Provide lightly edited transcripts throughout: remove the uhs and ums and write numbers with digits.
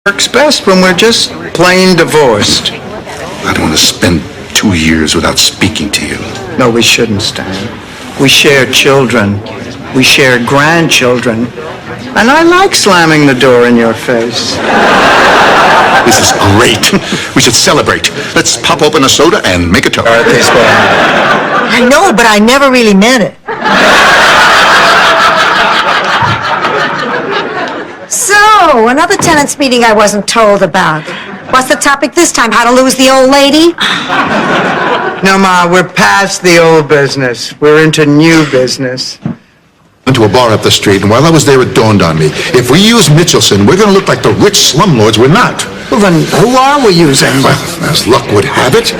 Works best when we're just plain divorced. I don't want to spend 2 years without speaking to you. No, we shouldn't, Stan. We share children. We share grandchildren. And I like slamming the door in your face. This is great. We should celebrate. Let's pop open a soda and make a toast. I know, but I never really meant it. So, another tenants meeting I wasn't told about. What's the topic this time? How to lose the old lady? No, Ma, we're past the old business. We're into new business. Went to a bar up the street, and while I was there, it dawned on me. If we use Mitchelson, we're going to look like the rich slumlords we're not. Well, then who are we using? Well, as luck would have it,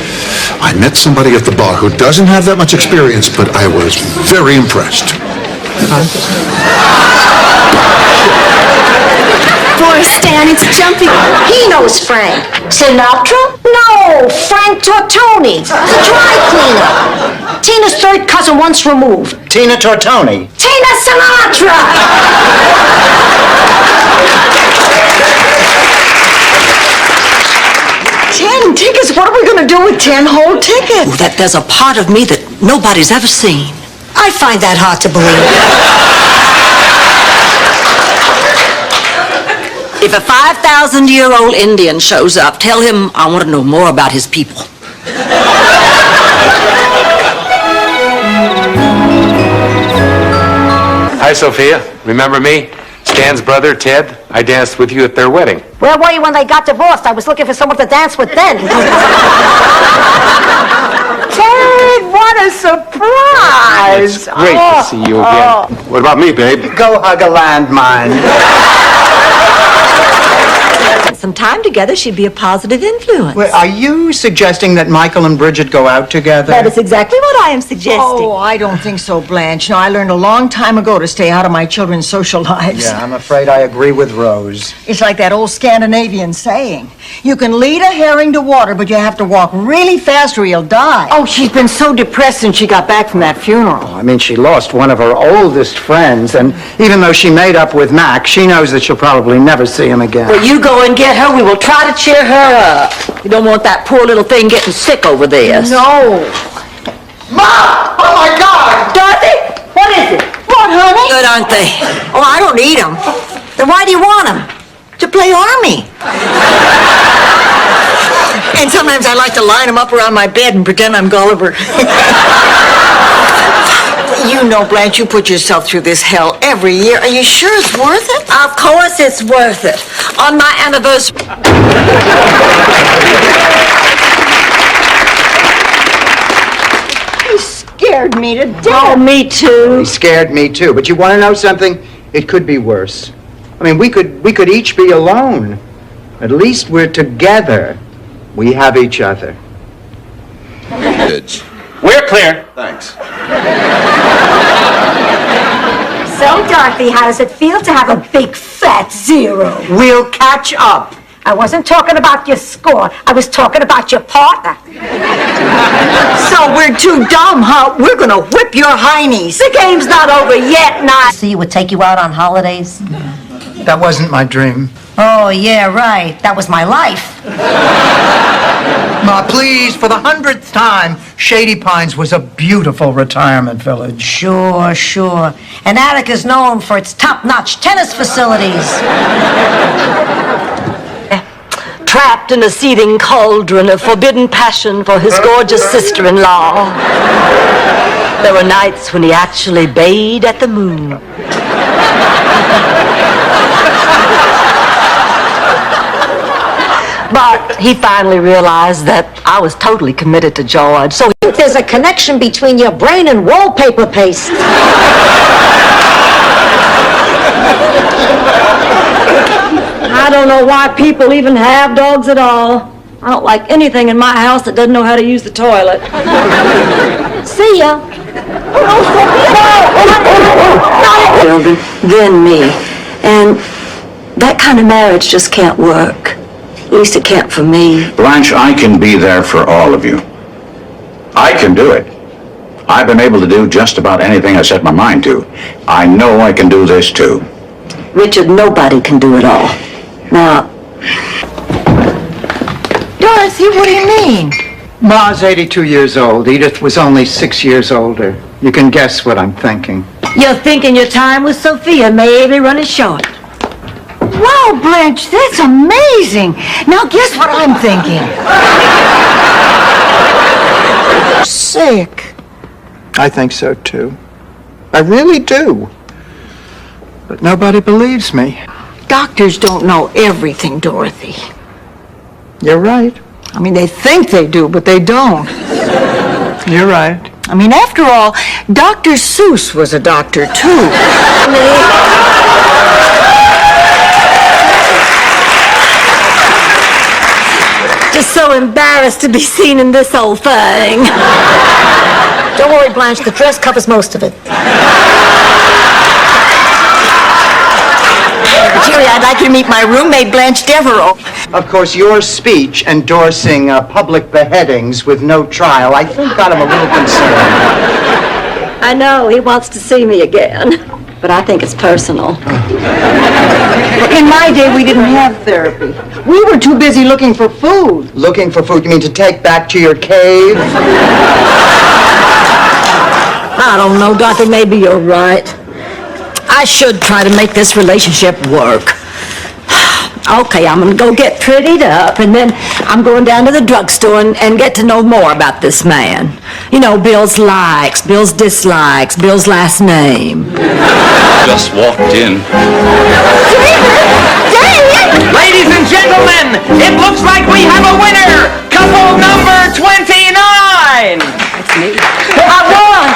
I met somebody at the bar who doesn't have that much experience, but I was very impressed. Boy, Stan, it's jumping. He knows Frank. Sinatra? No, Frank Tortoni, the dry cleaner. Tina's third cousin once removed. Tina Tortoni. Tina Sinatra! 10 tickets? What are we going to do with 10 whole tickets? Ooh, there's a part of me that nobody's ever seen. I find that hard to believe. If a 5,000-year-old Indian shows up, tell him I want to know more about his people. Hi, Sophia. Remember me? Stan's brother, Ted. I danced with you at their wedding. Where were you when they got divorced? I was looking for someone to dance with then. Ted, what a surprise! It's great to see you again. What about me, babe? Go hug a landmine. Some time together, she'd be a positive influence. Wait, are you suggesting that Michael and Bridget go out together? That is exactly what I am suggesting. Oh, I don't think so, Blanche. No, I learned a long time ago to stay out of my children's social lives. Yeah, I'm afraid I agree with Rose. It's like that old Scandinavian saying. You can lead a herring to water, but you have to walk really fast or you'll die. Oh, she's been so depressed since she got back from that funeral. I mean, she lost one of her oldest friends, and even though she made up with Mac, she knows that she'll probably never see him again. Well, you go and get her. We will try to cheer her up. You don't want that poor little thing getting sick over this. No. Ma! Oh, my God! Dorothy, what is it? What, honey? Good, aren't they? Oh, I don't need them. Then why do you want them? To play army. And sometimes I like to line them up around my bed and pretend I'm Gulliver. You know, Blanche, you put yourself through this hell every year. Are you sure it's worth it? Of course it's worth it. On my anniversary... He scared me to death. Oh, me too. He scared me, too. But you want to know something? It could be worse. I mean, we could each be alone. At least we're together. We have each other. We're clear. Thanks. So, Dorothy, how does it feel to have a big fat zero? We'll catch up. I wasn't talking about your score. I was talking about your partner. So we're too dumb, huh? We're gonna whip your heinies. The game's not over yet, not. See, would take you out on holidays? That wasn't my dream. Oh, yeah, right. That was my life. Ma, please, for the 100th time, Shady Pines was a beautiful retirement village. Sure, sure. And Attica's known for its top-notch tennis facilities. Trapped in a seething cauldron of forbidden passion for his gorgeous sister-in-law. There were nights when he actually bayed at the moon. But he finally realized that I was totally committed to George, so There's a connection between your brain and wallpaper paste. I don't know why people even have dogs at all. I don't like anything in my house that doesn't know how to use the toilet. See ya. children, then me. And that kind of marriage just can't work. At least it can't for me. Blanche, I can be there for all of you. I can do it. I've been able to do just about anything I set my mind to. I know I can do this too. Richard, nobody can do it all. Now, Dorothy? What do you mean? Ma's 82 years old. Edith was only 6 years older. You can guess what I'm thinking. You're thinking your time with Sophia may be running short. Wow, Blanche, that's amazing. Now guess what I'm thinking. Sick. I think so, too. I really do. But nobody believes me. Doctors don't know everything, Dorothy. You're right. I mean, they think they do, but they don't. You're right. I mean, after all, Dr. Seuss was a doctor, too. Just so embarrassed to be seen in this old thing. Don't worry, Blanche, the dress covers most of it. Jerry, I'd like you to meet my roommate, Blanche Devereaux. Of course, your speech endorsing public beheadings with no trial, I think got him a little concerned. I know, he wants to see me again. But I think it's personal. In my day, we didn't have therapy. We were too busy looking for food. Looking for food, you mean to take back to your cave? I don't know, Dorothy, maybe you're right. I should try to make this relationship work. Okay, I'm gonna go get prettied up, and then I'm going down to the drugstore and get to know more about this man. You know, Bill's likes, Bill's dislikes, Bill's last name. Just walked in. Ladies and gentlemen, it looks like we have a winner! Couple number 29! That's me. I won!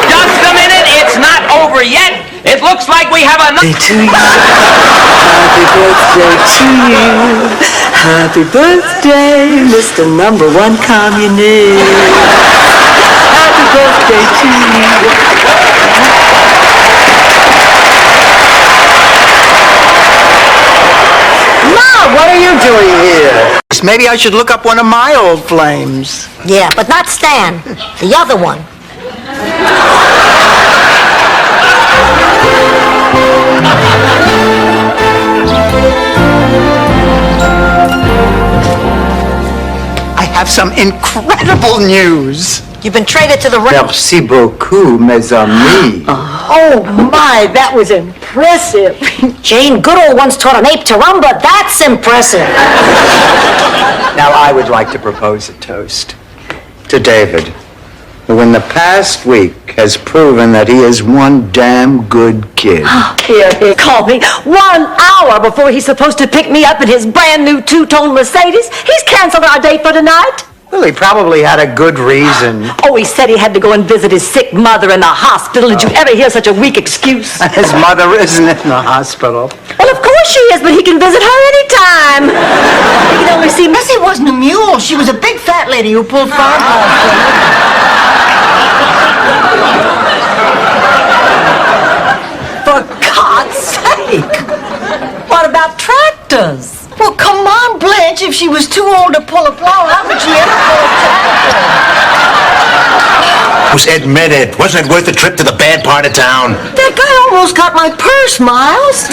Just a minute, it's not over yet. It looks like we have another... To you. Happy birthday to you. Happy birthday, Mr. Number One Communist. Happy birthday to you. Ma, what are you doing here? Maybe I should look up one of my old flames. Yeah, but not Stan. The other one. I have some incredible news. You've been traded to the... Merci beaucoup, mes amis. Oh, my, that was impressive. Jane Goodall once taught an ape to rumba. That's impressive. Now, I would like to propose a toast to David, who in the past week has proven that he is one damn good kid. Here, he called me 1 hour before he's supposed to pick me up in his brand new two-tone Mercedes. He's canceled our date for tonight. Well, he probably had a good reason. Oh, he said he had to go and visit his sick mother in the hospital. Did you ever hear such a weak excuse? His mother isn't in the hospital. Well, of course she is, but he can visit her anytime. He can only see Missy wasn't a mule. She was a big fat lady who pulled farmhouse. For God's sake! What about tractors? Well, come on, Blanche. If she was too old to pull a plow, how would she ever pull a tractor? Admit it. Wasn't it worth the trip to the bad part of town? That guy almost got my purse, Miles.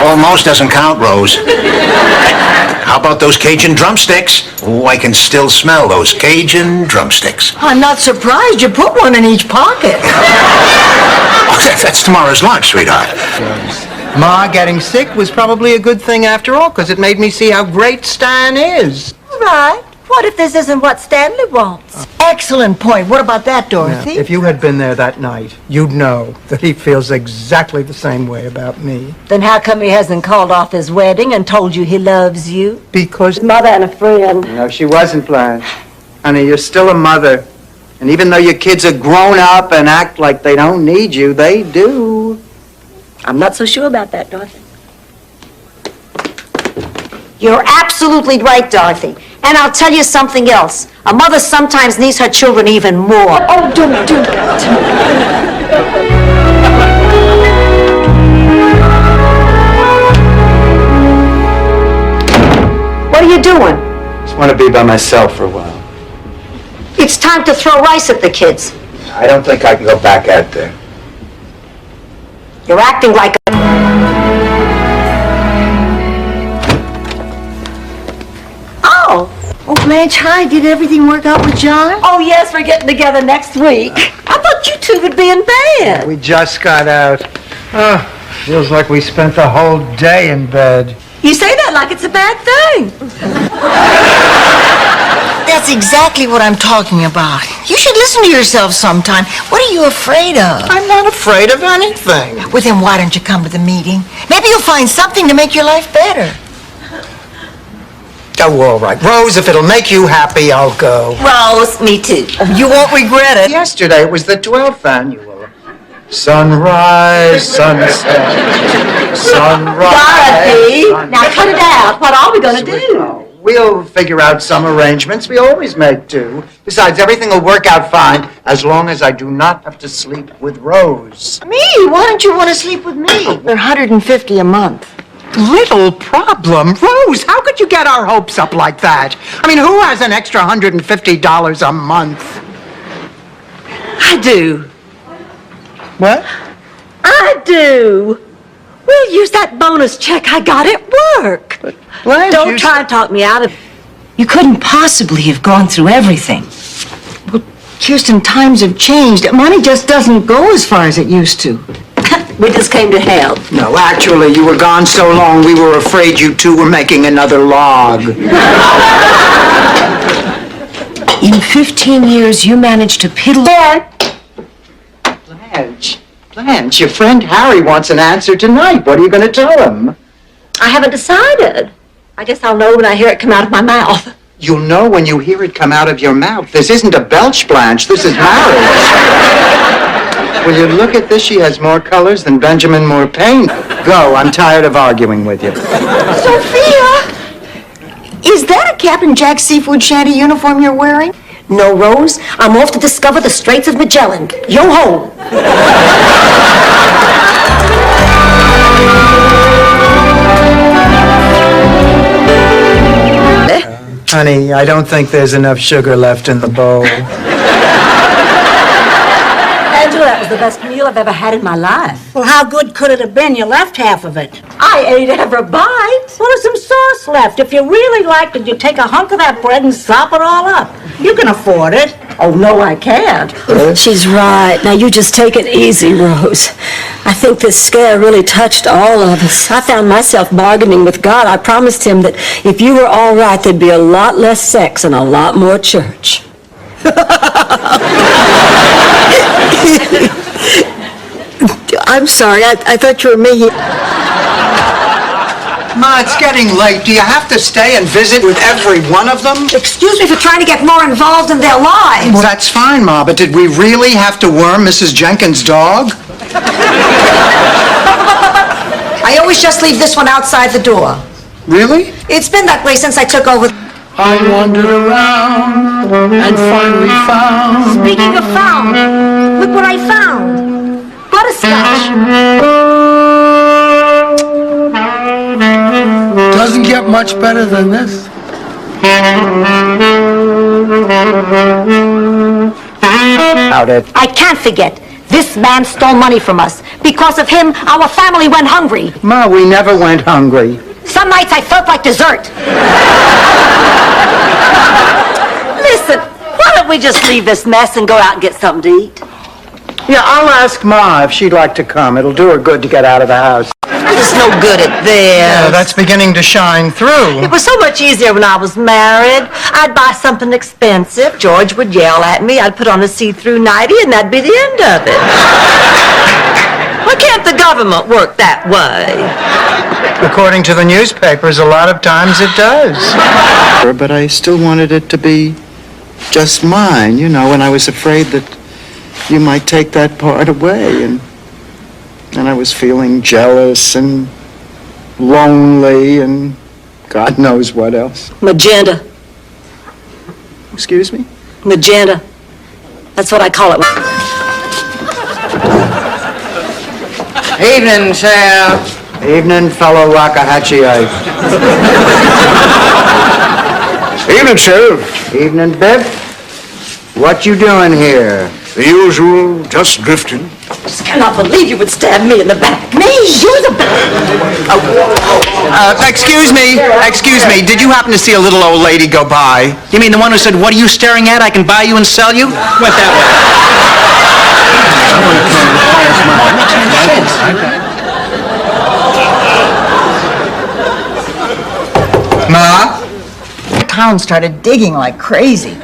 Almost doesn't count, Rose. How about those Cajun drumsticks? Oh, I can still smell those Cajun drumsticks. I'm not surprised you put one in each pocket. Oh, that's tomorrow's lunch, sweetheart. Ma getting sick was probably a good thing after all, because it made me see how great Stan is. Right. What if this isn't what Stanley wants? Excellent point. What about that, Dorothy? If you had been there that night, you'd know that he feels exactly the same way about me. Then how come he hasn't called off his wedding and told you he loves you? Because... Mother and a friend. No, she wasn't, Blanche. Honey, you're still a mother. And even though your kids are grown up and act like they don't need you, they do. I'm not so sure about that, Dorothy. You're absolutely right, Dorothy. And I'll tell you something else. A mother sometimes needs her children even more. Oh, don't do that. What are you doing? Just want to be by myself for a while. It's time to throw rice at the kids. I don't think I can go back out there. You're acting like a... Blanche, hi. Did everything work out with John? Oh, yes, we're getting together next week. I thought you two would be in bed. We just got out. Oh, feels like we spent the whole day in bed. You say that like it's a bad thing. That's exactly what I'm talking about. You should listen to yourself sometime. What are you afraid of? I'm not afraid of anything. Well, then why don't you come to the meeting? Maybe you'll find something to make your life better. Oh, all right. Rose, if it'll make you happy, I'll go. Rose, me too. You won't regret it. Yesterday was the 12th annual. Sunrise, sunset, sunrise. Dorothy, sunset. now cut it out. What are we going to do? We'll figure out some arrangements. We always make do. Besides, everything will work out fine as long as I do not have to sleep with Rose. Me? Why don't you want to sleep with me? They're $150 a month. Little problem. Rose, how could you get our hopes up like that? I mean, who has an extra $150 a month? I do. What? I do. We'll use that bonus check I got at work. Blanche, Don't try and talk me out of it. You couldn't possibly have gone through everything. Well, Kirsten, times have changed. Money just doesn't go as far as it used to. We just came to help. No, actually, you were gone so long we were afraid you two were making another log. In 15 years, you managed to piddle... Blanche, your friend Harry wants an answer tonight. What are you going to tell him? I haven't decided. I guess I'll know when I hear it come out of my mouth. You'll know when you hear it come out of your mouth. This isn't a belch, Blanche. This is marriage. Will you look at this? She has more colors than Benjamin Moore paint. Go. I'm tired of arguing with you. Sophia! Is that a Captain Jack Seafood Shanty uniform you're wearing? No, Rose, I'm off to discover the Straits of Magellan. Yo ho! Honey, I don't think there's enough sugar left in the bowl. Angela, that was the best meal I've ever had in my life. Well, how good could it have been? You left half of it. I ate every bite. Well, there's some sauce left. If you really liked it, you take a hunk of that bread and sop it all up. You can afford it. Oh, no, I can't. She's right. Now, you just take it easy, Rose. I think this scare really touched all of us. I found myself bargaining with God. I promised him that if you were all right, there'd be a lot less sex and a lot more church. I'm sorry, I thought you were me. Ma, it's getting late. Do you have to stay and visit with every one of them? Excuse me for trying to get more involved in their lives. Well, that's fine, Ma, but did we really have to worm Mrs. Jenkins' dog? I always just leave this one outside the door. Really? It's been that way since I took over. I wandered around and finally found. Speaking of found, look what I found. Butterscotch. Doesn't get much better than this. I can't forget. This man stole money from us. Because of him, our family went hungry. Ma, we never went hungry. Some nights I felt like dessert. Listen, why don't we just leave this mess and go out and get something to eat? Yeah, I'll ask Ma if she'd like to come. It'll do her good to get out of the house. I'm just no good at this. Yeah, that's beginning to shine through. It was so much easier when I was married. I'd buy something expensive. George would yell at me. I'd put on a see-through nightie, and that'd be the end of it. Why can't the government work that way? According to the newspapers, a lot of times it does. But I still wanted it to be just mine, you know, and I was afraid that you might take that part away, and I was feeling jealous and lonely and God knows what else. Magenta. Excuse me? Magenta. That's what I call it. Evening, Sam. Evening, fellow Rockahatcheite. Evening, Sheriff. Evening, Biff. What you doing here? The usual, just drifting. Just cannot believe you would stab me in the back. Me? You the back? Excuse me, did you happen to see a little old lady go by? You mean the one who said, "What are you staring at? I can buy you and sell you"? Went that way. Ma? The town started digging like crazy,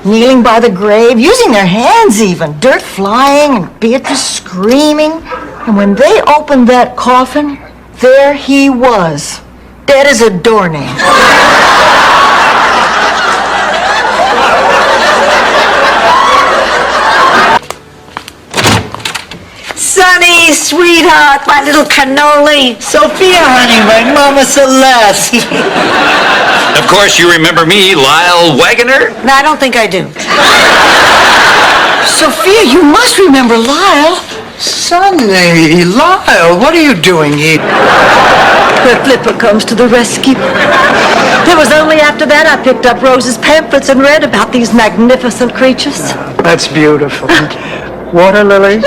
kneeling by the grave, using their hands even, dirt flying and Beatrice screaming. And when they opened that coffin, there he was, dead as a doornail. Sonny, sweetheart, my little cannoli. Sophia, honey, my Mama Celeste. Of course, you remember me, Lyle Wagoner? No, I don't think I do. Sophia, you must remember Lyle. Sonny, Lyle, what are you doing here? The flipper comes to the rescue. It was only after that I picked up Rose's pamphlets and read about these magnificent creatures. That's beautiful. Water lily?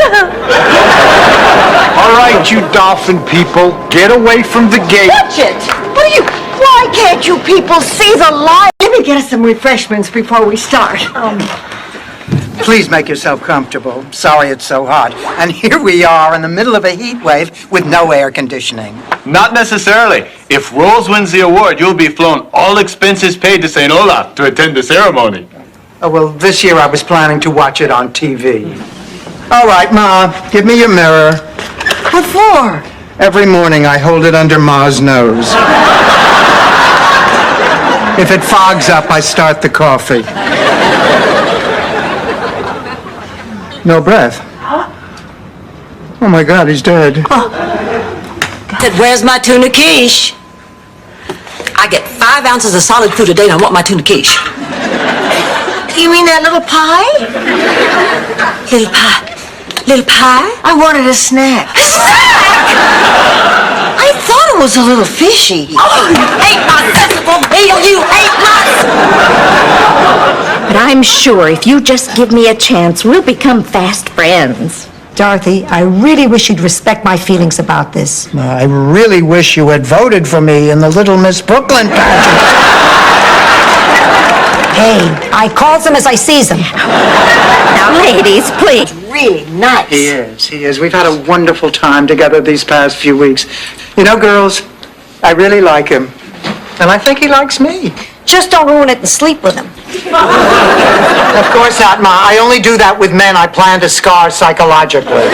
All right, you dolphin people, get away from the gate. Watch it! What are you... Why can't you people see the light? Let me get us some refreshments before we start. Please make yourself comfortable. Sorry it's so hot. And here we are in the middle of a heat wave with no air conditioning. Not necessarily. If Rose wins the award, you'll be flown all expenses paid to St. Olaf to attend the ceremony. Oh, well, this year I was planning to watch it on TV. All right, Ma, give me your mirror. What for? Every morning I hold it under Ma's nose. If it fogs up, I start the coffee. No breath. Oh my God, he's dead. Said, where's my tuna quiche? I get 5 ounces of solid food a day and I want my tuna quiche. You mean that little pie? Little pie. Little pie? I wanted a snack. A snack? I thought it was a little fishy. Oh, you ate my sensible meal, you ate my... But I'm sure if you just give me a chance, we'll become fast friends. Dorothy, I really wish you'd respect my feelings about this. I really wish you had voted for me in the Little Miss Brooklyn pageant. Hey, I calls them as I sees them. Now, ladies, please. Really nice. He is. We've had a wonderful time together these past few weeks. You know, girls, I really like him. And I think he likes me. Just don't ruin it and sleep with him. Of course not, Ma. I only do that with men I plan to scar psychologically.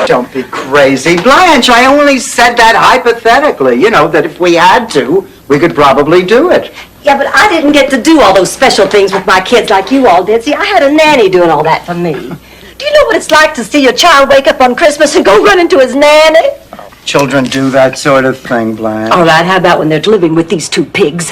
Don't be crazy. Blanche, I only said that hypothetically. You know, that if we had to, we could probably do it. Yeah, but I didn't get to do all those special things with my kids like you all did. See, I had a nanny doing all that for me. Do you know what it's like to see your child wake up on Christmas and go run into his nanny? Children do that sort of thing, Blanche. All right, how about when they're living with these 2 pigs?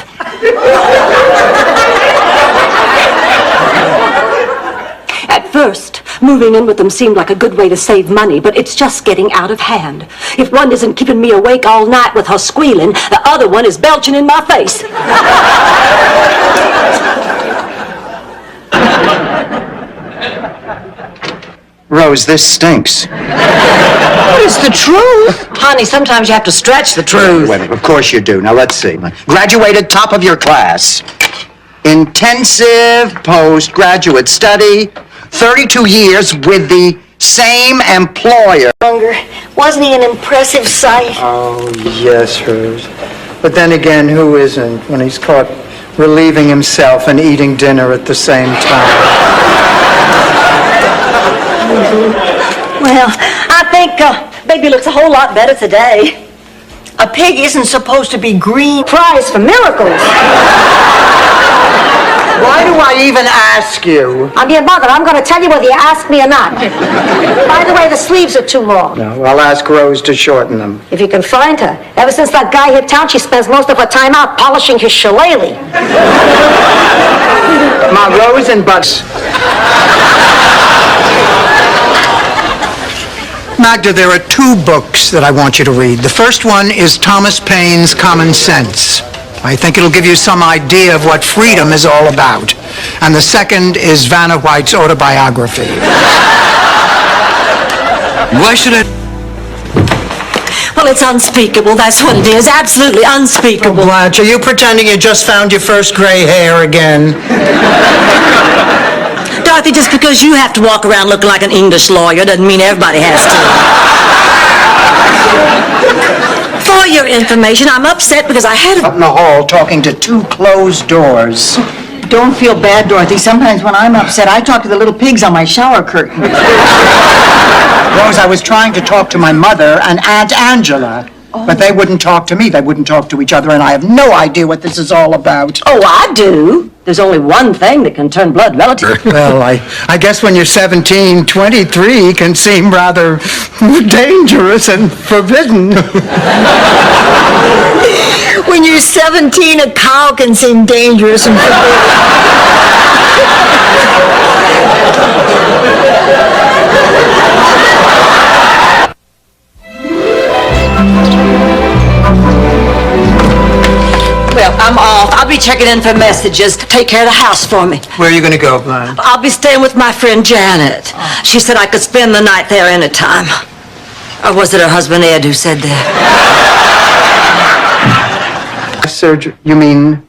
At first, moving in with them seemed like a good way to save money, but it's just getting out of hand. If one isn't keeping me awake all night with her squealing, the other one is belching in my face. Rose, this stinks. It's the truth. Honey, sometimes you have to stretch the truth. Well, of course you do. Now, let's see. Graduated top of your class. Intensive postgraduate study. 32 years with the same employer. Wasn't he an impressive sight? Oh, yes, Rose. But then again, who isn't when he's caught relieving himself and eating dinner at the same time? Well, I think Baby looks a whole lot better today. A pig isn't supposed to be green. Prize for miracles. Why do I even ask you? I'm your mother. I'm going to tell you whether you ask me or not. By the way, the sleeves are too long. No, I'll ask Rose to shorten them. If you can find her. Ever since that guy hit town, she spends most of her time out polishing his shillelagh. Ma, Rose and Bugs. Magda, there are 2 books that I want you to read. The first one is Thomas Paine's Common Sense. I think it'll give you some idea of what freedom is all about. And the second is Vanna White's autobiography. Why should I... Well, it's unspeakable, that's what it is. Absolutely unspeakable. Blanche, are you pretending you just found your first gray hair again? Dorothy, just because you have to walk around looking like an English lawyer doesn't mean everybody has to. For your information, I'm upset because I had Out in the hall talking to two closed doors. Don't feel bad, Dorothy. Sometimes when I'm upset, I talk to the little pigs on my shower curtain. Rose, I was trying to talk to my mother and Aunt Angela, but they wouldn't talk to me. They wouldn't talk to each other, and I have no idea what this is all about. Oh, I do. There's only one thing that can turn blood relative. Well, I guess when you're 17, 23 can seem rather dangerous and forbidden. When you're 17, a cow can seem dangerous and Well, I'm off. I'll be checking in for messages. Take care of the house for me. Where are you going to go, Blanche? I'll be staying with my friend Janet. She said I could spend the night there anytime. Or was it her husband Ed who said that? Surgery? You mean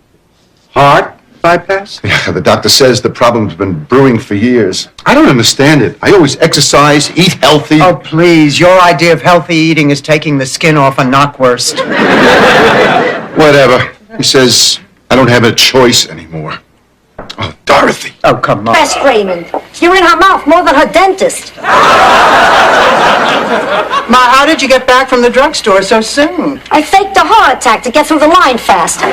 heart bypass? Yeah, the doctor says the problem's been brewing for years. I don't understand it. I always exercise, eat healthy. Oh, please. Your idea of healthy eating is taking the skin off a knockwurst. Whatever. He says I don't have a choice anymore. Oh, Dorothy. Oh, come on. Best Raymond, you're in her mouth more than her dentist. Ma, how did you get back from the drugstore so soon? I faked a heart attack to get through the line faster.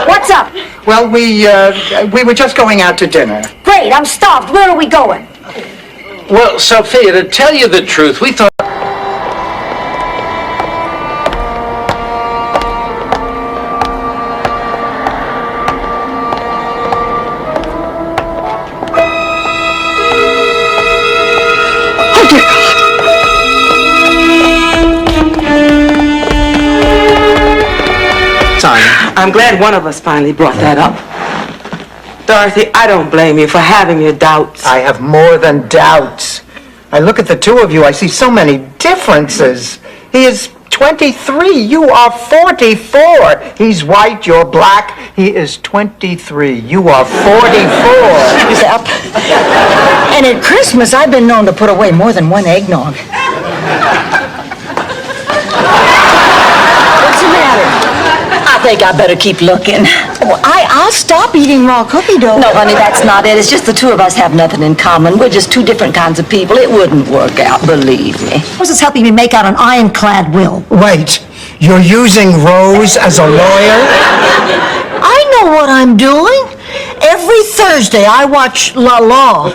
What's up? Well, we were just going out to dinner. Great, I'm starved. Where are we going? Well, Sophia, to tell you the truth, we thought... I'm glad one of us finally brought that up. Dorothy, I don't blame you for having your doubts. I have more than doubts. I look at the two of you, I see so many differences. He is 23, you are 44. He's white, you're black. He is 23, you are 44. Yep. And at Christmas, I've been known to put away more than one eggnog. What's the matter? I think I better keep looking. Well, I'll stop eating raw cookie dough. No, honey, that's not it. It's just the two of us have nothing in common. We're just two different kinds of people. It wouldn't work out, believe me. This is helping me make out an ironclad will. Wait, you're using Rose as a lawyer? I know what I'm doing. Every Thursday, I watch La La.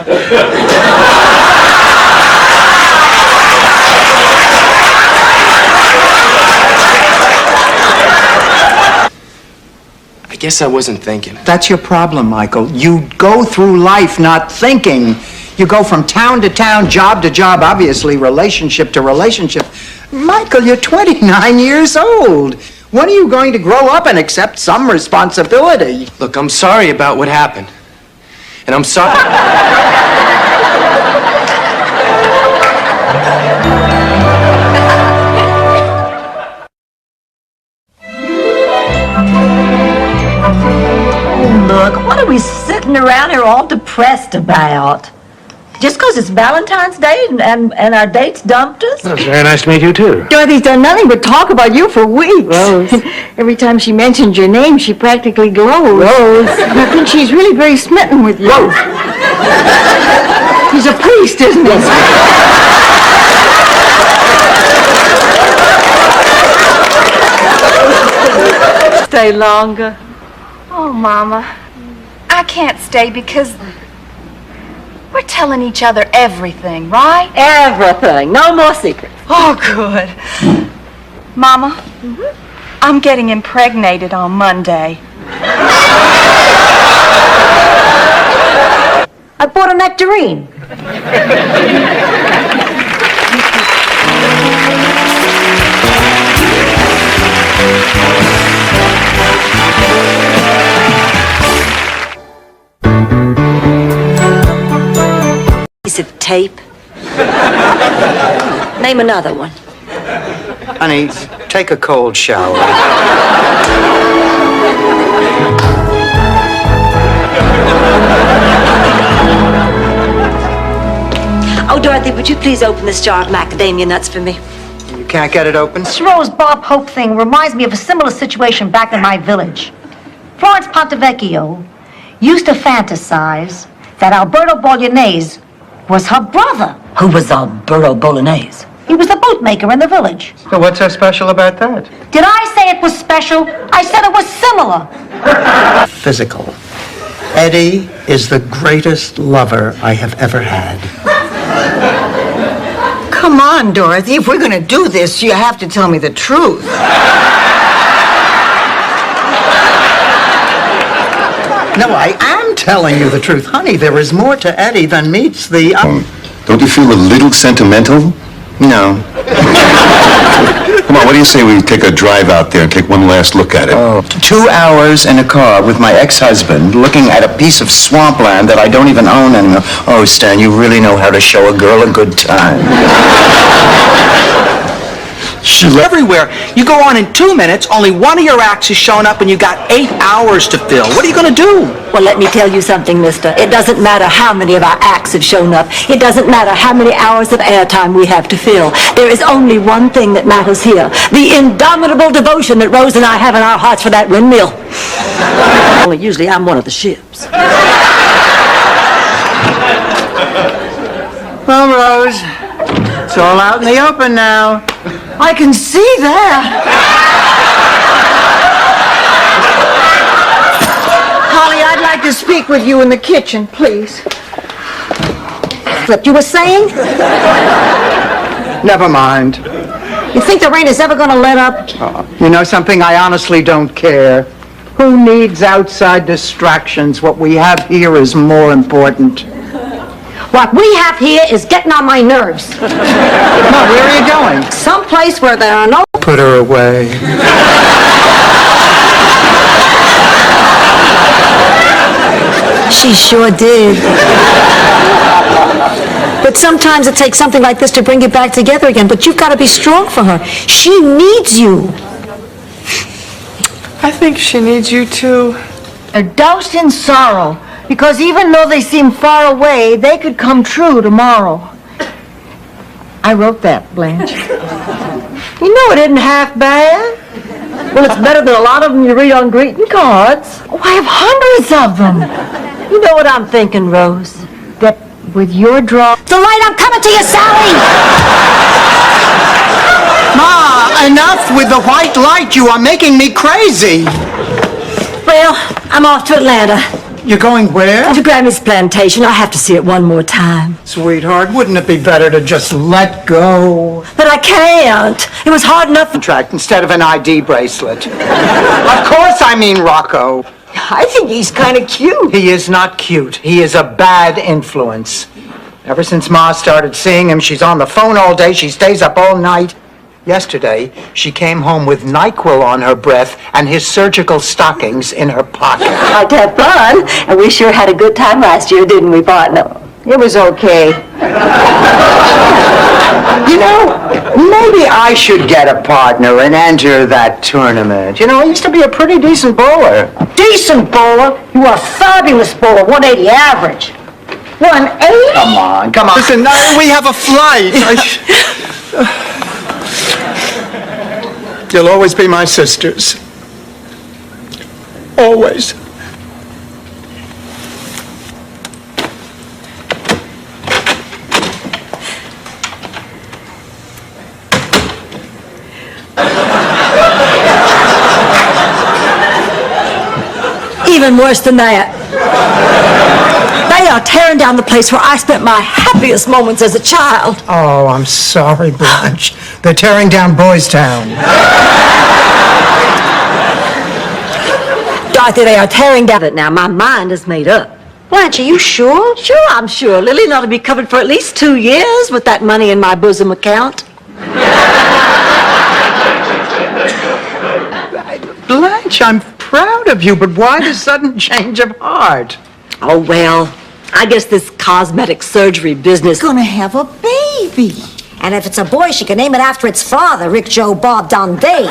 I guess I wasn't thinking. That's your problem, Michael. You go through life not thinking. You go from town to town, job to job, obviously relationship to relationship. Michael, you're 29 years old. When are you going to grow up and accept some responsibility? Look, I'm sorry about what happened. And I'm sorry... Look, what are we sitting around here all depressed about? Just because it's Valentine's Day and our dates dumped us? Well, it's very nice to meet you, too. Dorothy's done nothing but talk about you for weeks. Rose. Every time she mentions your name, she practically glows. Rose. I think she's really very smitten with you. Rose. He's a priest, isn't he? Stay longer. Oh, Mama, I can't stay because we're telling each other everything, right? Everything. No more secrets. Oh, good. Mama, I'm getting impregnated on Monday. I bought a nectarine. tape? Name another one. Honey, take a cold shower. Oh, Dorothy, would you please open this jar of macadamia nuts for me? You can't get it open? This Rose Bob Hope thing reminds me of a similar situation back in my village. Florence Pontevecchio used to fantasize that Alberto Bolognese was her brother. Who was Alberto Bolognese? He was the bootmaker in the village. So what's so special about that? Did I say it was special? I said it was similar. Physical. Eddie is the greatest lover I have ever had. Come on, Dorothy. If we're going to do this, you have to tell me the truth. No, I am telling you the truth. Honey, there is more to Eddie than meets the... Don't you feel a little sentimental? No. Come on, what do you say we take a drive out there and take one last look at it? Oh, 2 hours in a car with my ex-husband looking at a piece of swampland that I don't even own anymore. Oh, Stan, you really know how to show a girl a good time. Everywhere. You go on in 2 minutes, only one of your acts is showing up and you got 8 hours to fill. What are you going to do? Well, let me tell you something, mister. It doesn't matter how many of our acts have shown up. It doesn't matter how many hours of airtime we have to fill. There is only one thing that matters here. The indomitable devotion that Rose and I have in our hearts for that windmill. Only usually I'm one of the ships. Well, Rose, it's all out in the open now. I can see that. Holly, I'd like to speak with you in the kitchen, please. Flip, you were saying? Never mind. You think the rain is ever going to let up? You know something? I honestly don't care. Who needs outside distractions? What we have here is more important. What we have here is getting on my nerves. Come on, where are you going? Someplace where there are no... Put her away. She sure did. But sometimes it takes something like this to bring you back together again. But you've got to be strong for her. She needs you. I think she needs you too. They're doused in sorrow, because even though they seem far away, they could come true tomorrow. I wrote that, Blanche. You know it isn't half bad. Well, it's better than a lot of them you read on greeting cards. Oh, I have hundreds of them. You know what I'm thinking, Rose? That with your draw... The light, I'm coming to you, Sally! Ma, enough with the white light. You are making me crazy. Well, I'm off to Atlanta. You're going where? To Grammy's plantation. I have to see it one more time. Sweetheart, wouldn't it be better to just let go? But I can't. It was hard enough... Contract instead of an ID bracelet. Of course I mean Rocco. I think he's kind of cute. He is not cute. He is a bad influence. Ever since Ma started seeing him, she's on the phone all day. She stays up all night. Yesterday, she came home with NyQuil on her breath and his surgical stockings in her pocket. I'd have fun. And we sure had a good time last year, didn't we, partner? It was okay. You know, maybe I should get a partner and enter that tournament. You know, I used to be a pretty decent bowler. Decent bowler? You are a fabulous bowler, 180 average. 180? Come on. Listen, we have a flight. You'll always be my sisters. Always. Even worse than that. They are tearing down the place where I spent my happiest moments as a child. Oh, I'm sorry, Blanche. They're tearing down Boys Town. Dorothy, they are tearing down it now. My mind is made up. Blanche, are you sure? Sure, I'm sure. Lillian ought to be covered for at least 2 years with that money in my bosom account. Blanche, I'm proud of you, but why the sudden change of heart? Oh, well, I guess this cosmetic surgery business... Gonna have a baby. And if it's a boy, she can name it after its father, Rick, Joe, Bob, Don, Dave.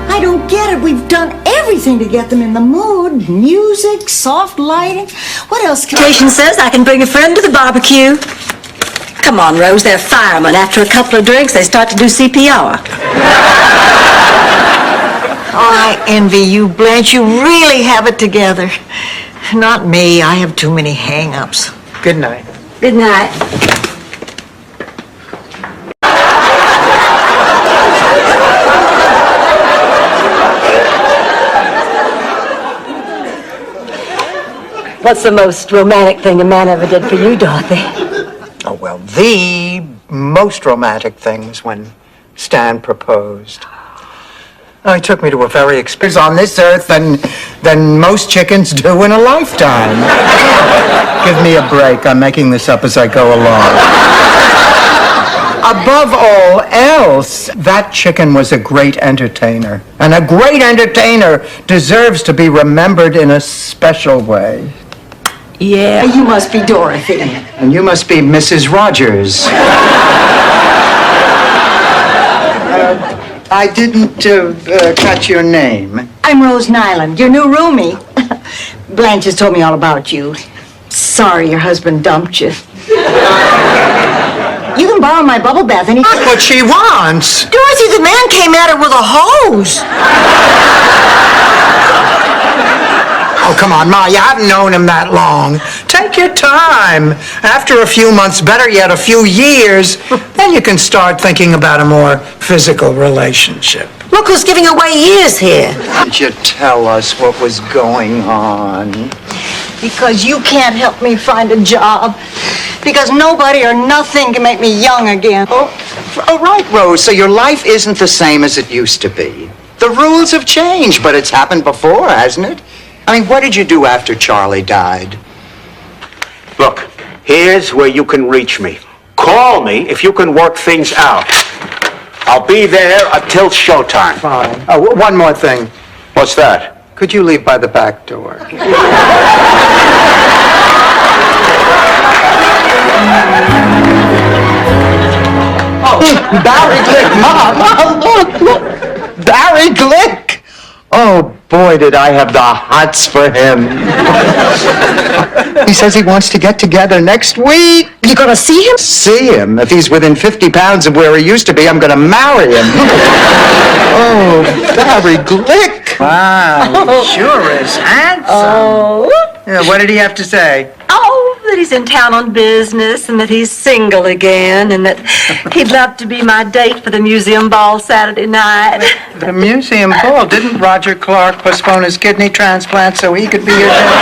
I don't get it. We've done everything to get them in the mood. Music, soft lighting. What else can... Station says I can bring a friend to the barbecue. Come on, Rose, they're firemen. After a couple of drinks, they start to do CPR. Oh, I envy you, Blanche. You really have it together. Not me. I have too many hang-ups. Good night. Good night. What's the most romantic thing a man ever did for you, Dorothy? Oh, well, the most romantic thing was when Stan proposed. Oh, he took me to a very experience on this earth than most chickens do in a lifetime. Give me a break. I'm making this up as I go along. Above all else, that chicken was a great entertainer. And a great entertainer deserves to be remembered in a special way. Yeah, you must be Dorothy. And you must be Mrs. Rogers. I didn't catch your name. I'm Rose Nyland, your new roomie. Blanche has told me all about you. Sorry your husband dumped you. You can borrow my bubble bath anytime. That's what she wants. Dorothy, the man came at her with a hose. Oh, come on, Ma, you haven't known him that long. Take your time. After a few months, better yet, a few years, then you can start thinking about a more physical relationship. Look who's giving away years here. Did you tell us what was going on? Because you can't help me find a job. Because nobody or nothing can make me young again. Oh, right, Rose, so your life isn't the same as it used to be. The rules have changed, but it's happened before, hasn't it? I mean, what did you do after Charlie died? Look, here's where you can reach me. Call me if you can work things out. I'll be there until showtime. Fine. Oh, one more thing. What's that? Could you leave by the back door? Barry Glick, Mom! Look! Barry Glick! Oh, boy, did I have the hots for him. He says he wants to get together next week. You gonna see him? See him? If he's within 50 pounds of where he used to be, I'm gonna marry him. Oh, Barry Glick. Wow, he sure is handsome. Oh. Yeah, what did he have to say? Oh, that he's in town on business and that he's single again and that he'd love to be my date for the museum ball Saturday night. The museum ball? Didn't Roger Clark postpone his kidney transplant so he could be your date?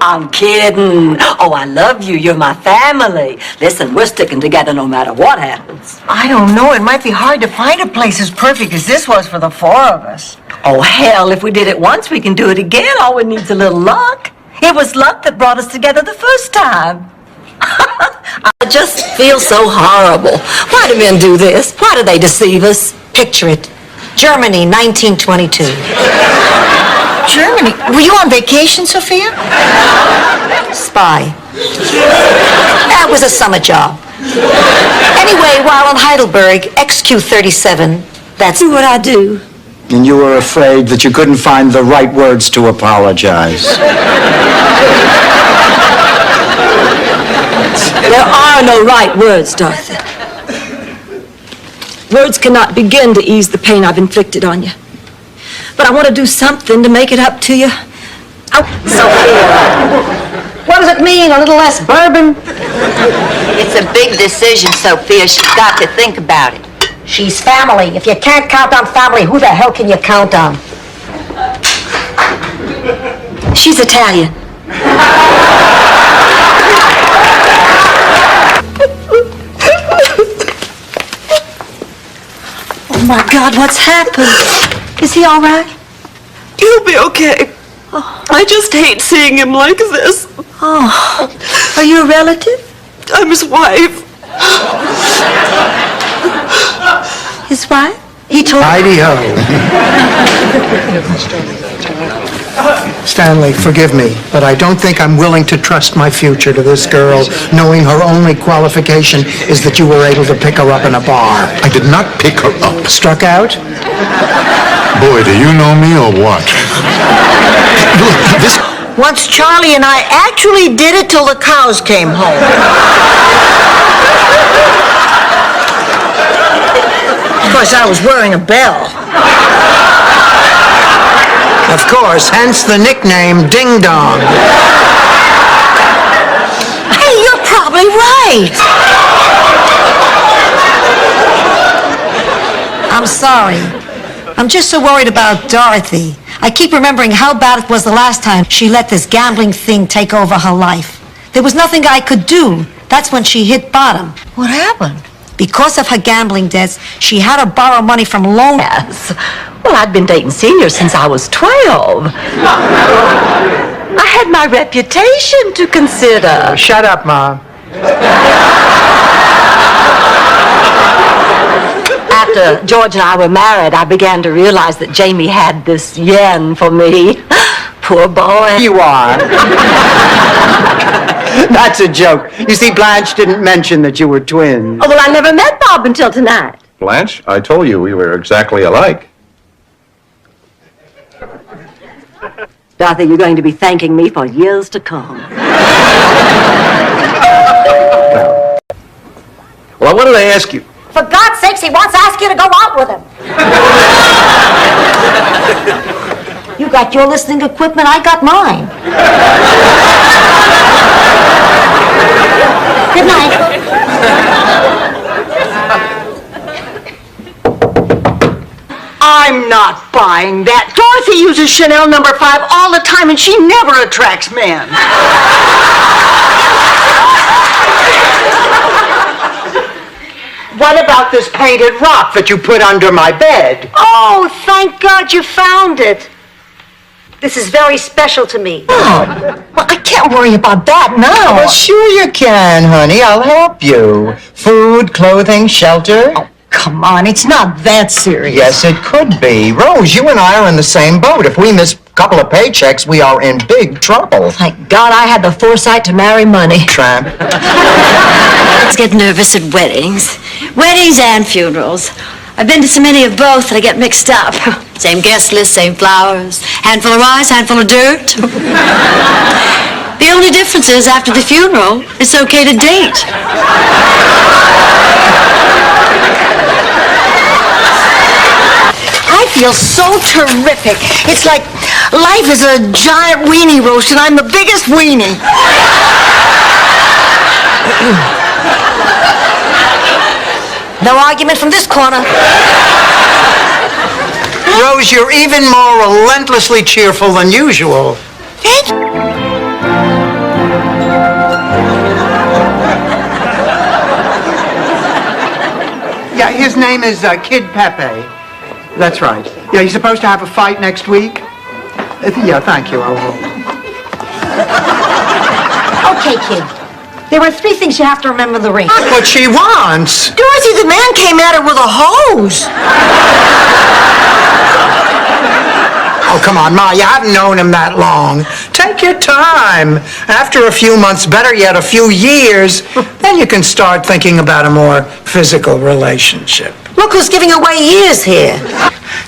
I'm kidding. Oh, I love you. You're my family. Listen, we're sticking together no matter what happens. I don't know. It might be hard to find a place as perfect as this was for the four of us. Oh, hell, if we did it once, we can do it again. All we need's a little luck. It was luck that brought us together the first time. I just feel so horrible. Why do men do this? Why do they deceive us? Picture it. Germany, 1922. Germany? Were you on vacation, Sophia? Spy. That was a summer job. Anyway, while in Heidelberg, XQ-37, that's what I do. And you were afraid that you couldn't find the right words to apologize. There are no right words, Dorothy. Words cannot begin to ease the pain I've inflicted on you. But I want to do something to make it up to you. Oh, Sophia. What does it mean, a little less bourbon? It's a big decision, Sophia. She's got to think about it. She's family. If you can't count on family, who the hell can you count on? she's Italian. Oh my God, what's happened? Is he all right? He'll be okay. I just hate seeing him like this. Oh, are you a relative? I'm his wife. His what? He told... Heidi-ho. Stanley, forgive me, but I don't think I'm willing to trust my future to this girl, knowing her only qualification is that you were able to pick her up in a bar. I did not pick her up. Struck out? Boy, do you know me or what? Look, this... Once Charlie and I actually did it till the cows came home. Of course, I was wearing a bell. Of course, hence the nickname Ding Dong. Hey, you're probably right. I'm sorry. I'm just so worried about Dorothy. I keep remembering how bad it was the last time she let this gambling thing take over her life. There was nothing I could do. That's when she hit bottom. What happened? Because of her gambling debts, she had to borrow money from loan... Yes. Well, I'd been dating Senior since I was 12. I had my reputation to consider. Shut up, Ma. After George and I were married, I began to realize that Jamie had this yen for me. Poor boy. You are. That's a joke. You see, Blanche didn't mention that you were twins. Oh, well, I never met Bob until tonight. Blanche, I told you we were exactly alike. Dorothy, you're going to be thanking me for years to come. Well, I wanted to ask you. For God's sakes, he wants to ask you to go out with him. You got your listening equipment, I got mine. Good night. I'm not buying that. Dorothy uses Chanel No. 5 all the time, and she never attracts men. What about this painted rock that you put under my bed? Oh, thank God you found it. This is very special to me. Oh, well, I can't worry about that now. Well, sure you can, honey. I'll help you. Food, clothing, shelter. Oh, come on, it's not that serious. Yes, it could be. Rose, you and I are in the same boat. If we miss a couple of paychecks, we are in big trouble. Thank God I had the foresight to marry money. Tramp. Let's get nervous at weddings. Weddings and funerals. I've been to so many of both that I get mixed up. Same guest list, same flowers. Handful of rice, handful of dirt. The only difference is after the funeral, it's okay to date. I feel so terrific. It's like life is a giant weenie roast, and I'm the biggest weenie. No argument from this corner. Rose, you're even more relentlessly cheerful than usual. Yeah, his name is Kid Pepe. That's right. Yeah, he's supposed to have a fight next week. Yeah, thank you. I will. Okay, kid. There are 3 things you have to remember in the ring. What she wants. Dorothy, the man came at her with a hose. Oh, come on, Ma, you haven't known him that long. Take your time. After a few months, better yet, a few years, then you can start thinking about a more physical relationship. Look who's giving away years here.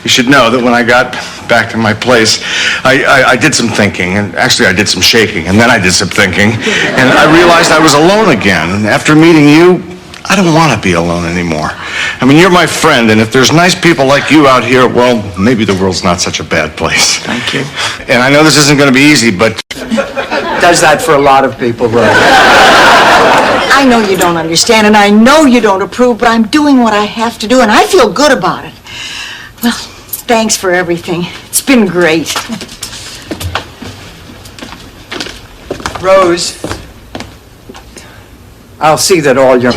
You should know that when I got back to my place, I did some thinking, and actually I did some shaking, and then I did some thinking, and I realized I was alone again. And after meeting you, I don't want to be alone anymore. I mean, you're my friend, and if there's nice people like you out here, well, maybe the world's not such a bad place. Thank you. And I know this isn't going to be easy, but... Does that for a lot of people, Rose. I know you don't understand, and I know you don't approve, but I'm doing what I have to do, and I feel good about it. Well, thanks for everything. It's been great. Rose, I'll see that all your...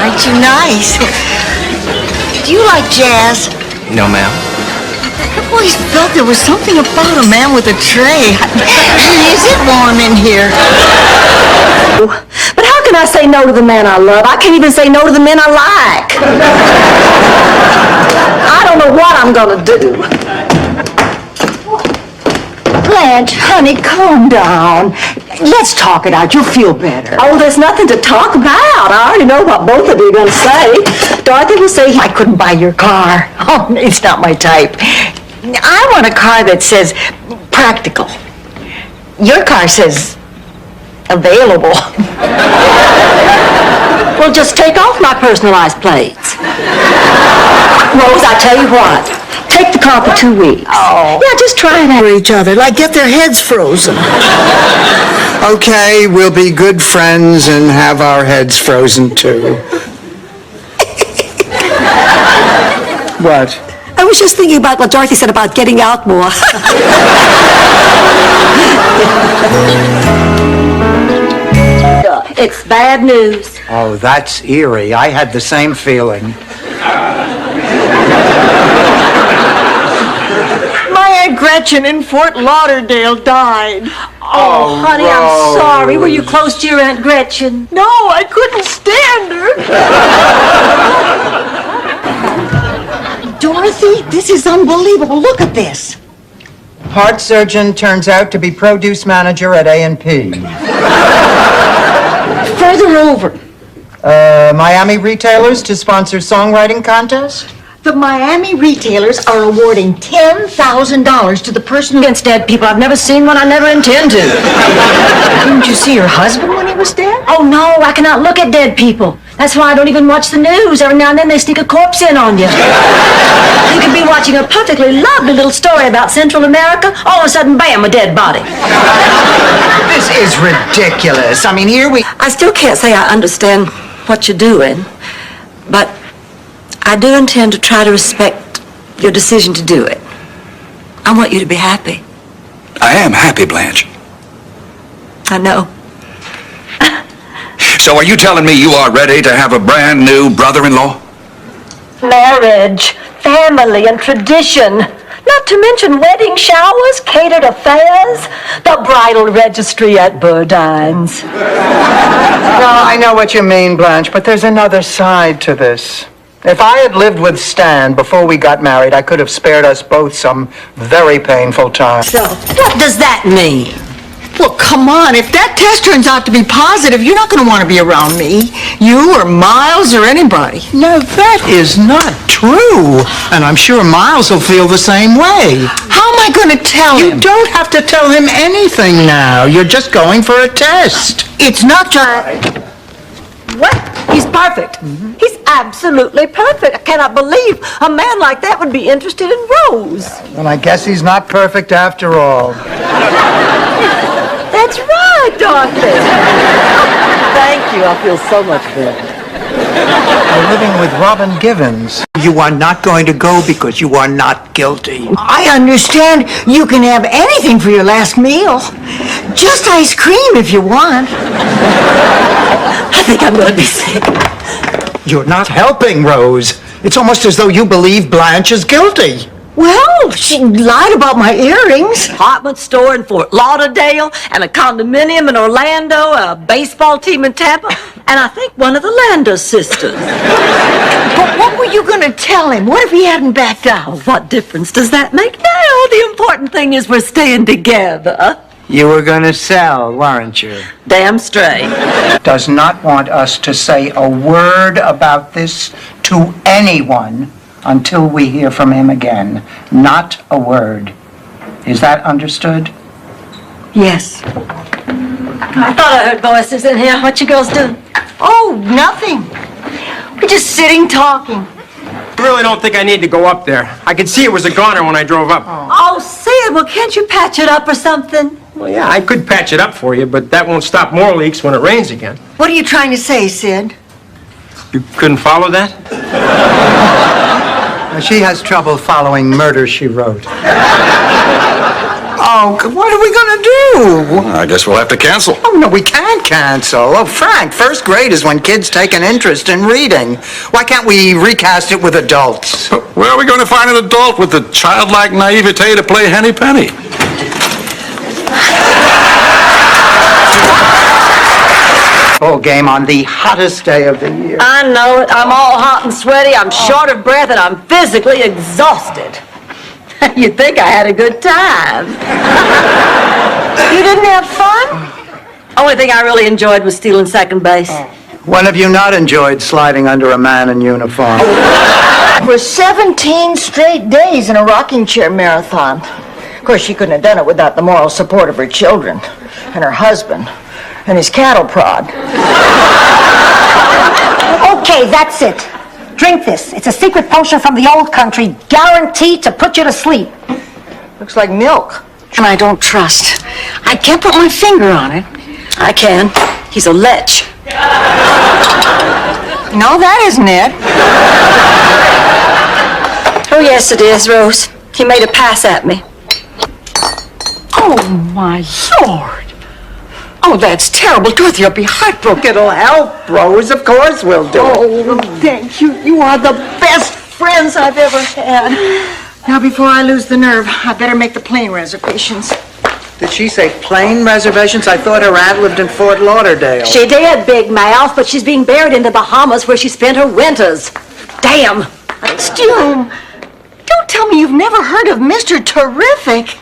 Aren't you nice? Do you like jazz? No, ma'am. always felt there was something about a man with a tray. Is it warm in here? But how can I say no to the man I love? I can't even say no to the men I like. I don't know what I'm gonna do. Blanche, honey, calm down. Let's talk it out. You'll feel better. Oh, there's nothing to talk about. I already know what both of you are gonna say. Dorothy will say I couldn't buy your car. Oh, it's not my type. I want a car that says practical. Your car says available. Well, just take off my personalized plates. Rose, I tell you what. Take the car for 2 weeks. Oh. Yeah, just try it out. For each other, like get their heads frozen. Okay, we'll be good friends and have our heads frozen too. What? I was just thinking about what Dorothy said about getting out more. It's bad news. Oh, that's eerie. I had the same feeling. My Aunt Gretchen in Fort Lauderdale died. Oh, honey, I'm sorry. Were you close to your Aunt Gretchen? No, I couldn't stand her. Dorothy, this is unbelievable. Look at this. Heart surgeon turns out to be produce manager at A&P. Further over. Miami retailers to sponsor songwriting contest? The Miami retailers are awarding $10,000 to the person against dead people. I've never seen one. I never intend to. Didn't you see your husband when he was dead? Oh, no, I cannot look at dead people. That's why I don't even watch the news. Every now and then they sneak a corpse in on you. You could be watching a perfectly lovely little story about Central America. All of a sudden, bam, a dead body. This is ridiculous. I mean, here we... I still can't say I understand what you're doing, but I do intend to try to respect your decision to do it. I want you to be happy. I am happy, Blanche. I know. So are you telling me you are ready to have a brand new brother-in-law? Marriage, family, and tradition. Not to mention wedding showers, catered affairs, the bridal registry at Burdine's. No, I know what you mean, Blanche, but there's another side to this. If I had lived with Stan before we got married, I could have spared us both some very painful time. So, what does that mean? Well, come on. If that test turns out to be positive, you're not going to want to be around me. You or Miles or anybody. No, that is not true. And I'm sure Miles will feel the same way. How am I going to tell him? You don't have to tell him anything now. You're just going for a test. It's not just... What? He's perfect. He's absolutely perfect. I cannot believe a man like that would be interested in Rose. Well, I guess he's not perfect after all. That's right, Dorothy. Thank you. I feel so much better. You're living with Robin Givens. You are not going to go because you are not guilty. I understand you can have anything for your last meal. Just ice cream if you want. I think I'm going to be sick. You're not helping, Rose. It's almost as though you believe Blanche is guilty. Well, she lied about my earrings. Department store in Fort Lauderdale, and a condominium in Orlando, a baseball team in Tampa, and I think one of the Lander sisters. But what were you going to tell him? What if he hadn't backed out? Oh, what difference does that make now? The important thing is we're staying together. You were going to sell, weren't you? Damn straight. Does not want us to say a word about this to anyone until we hear from him again. Not a word. Is that understood? Yes. I thought I heard voices in here. What you girls doing? Oh, nothing. We're just sitting talking. I really don't think I need to go up there. I could see it was a goner when I drove up. Oh, Sid, well, can't you patch it up or something? Well, yeah, I could patch it up for you, but that won't stop more leaks when it rains again. What are you trying to say, Sid? You couldn't follow that? She has trouble following Murder, She Wrote. Oh, Oh, what are we gonna do? I guess we'll have to cancel. Oh, no, we can't cancel. Oh, Frank, first grade is when kids take an interest in reading. Why can't we recast it with adults? Where are we going to find an adult with the childlike naivete to play Henny Penny? Ball game on the hottest day of the year. I know it. I'm all hot and sweaty. I'm short of breath and I'm physically exhausted. You'd think I had a good time. You didn't have fun? Only thing I really enjoyed was stealing second base. When have you not enjoyed sliding under a man in uniform? For 17 straight days in a rocking chair marathon. Of course, she couldn't have done it without the moral support of her children and her husband and his cattle prod. Okay, that's it. Drink this. It's a secret potion from the old country, guaranteed to put you to sleep. Looks like milk. And I don't trust. I can't put my finger on it. I can. He's a lech. No, that isn't it. Oh, yes, it is, Rose. He made a pass at me. Oh, my Lord. Oh, that's terrible. Dorothy, you'll be heartbroken. It'll help, Rose. Of course we'll do it. Oh, thank you. You are the best friends I've ever had. Now, before I lose the nerve, I better make the plane reservations. Did she say plane reservations? I thought her aunt lived in Fort Lauderdale. She did, Big Mouth, but she's being buried in the Bahamas where she spent her winters. Damn. Stu, don't tell me you've never heard of Mr. Terrific.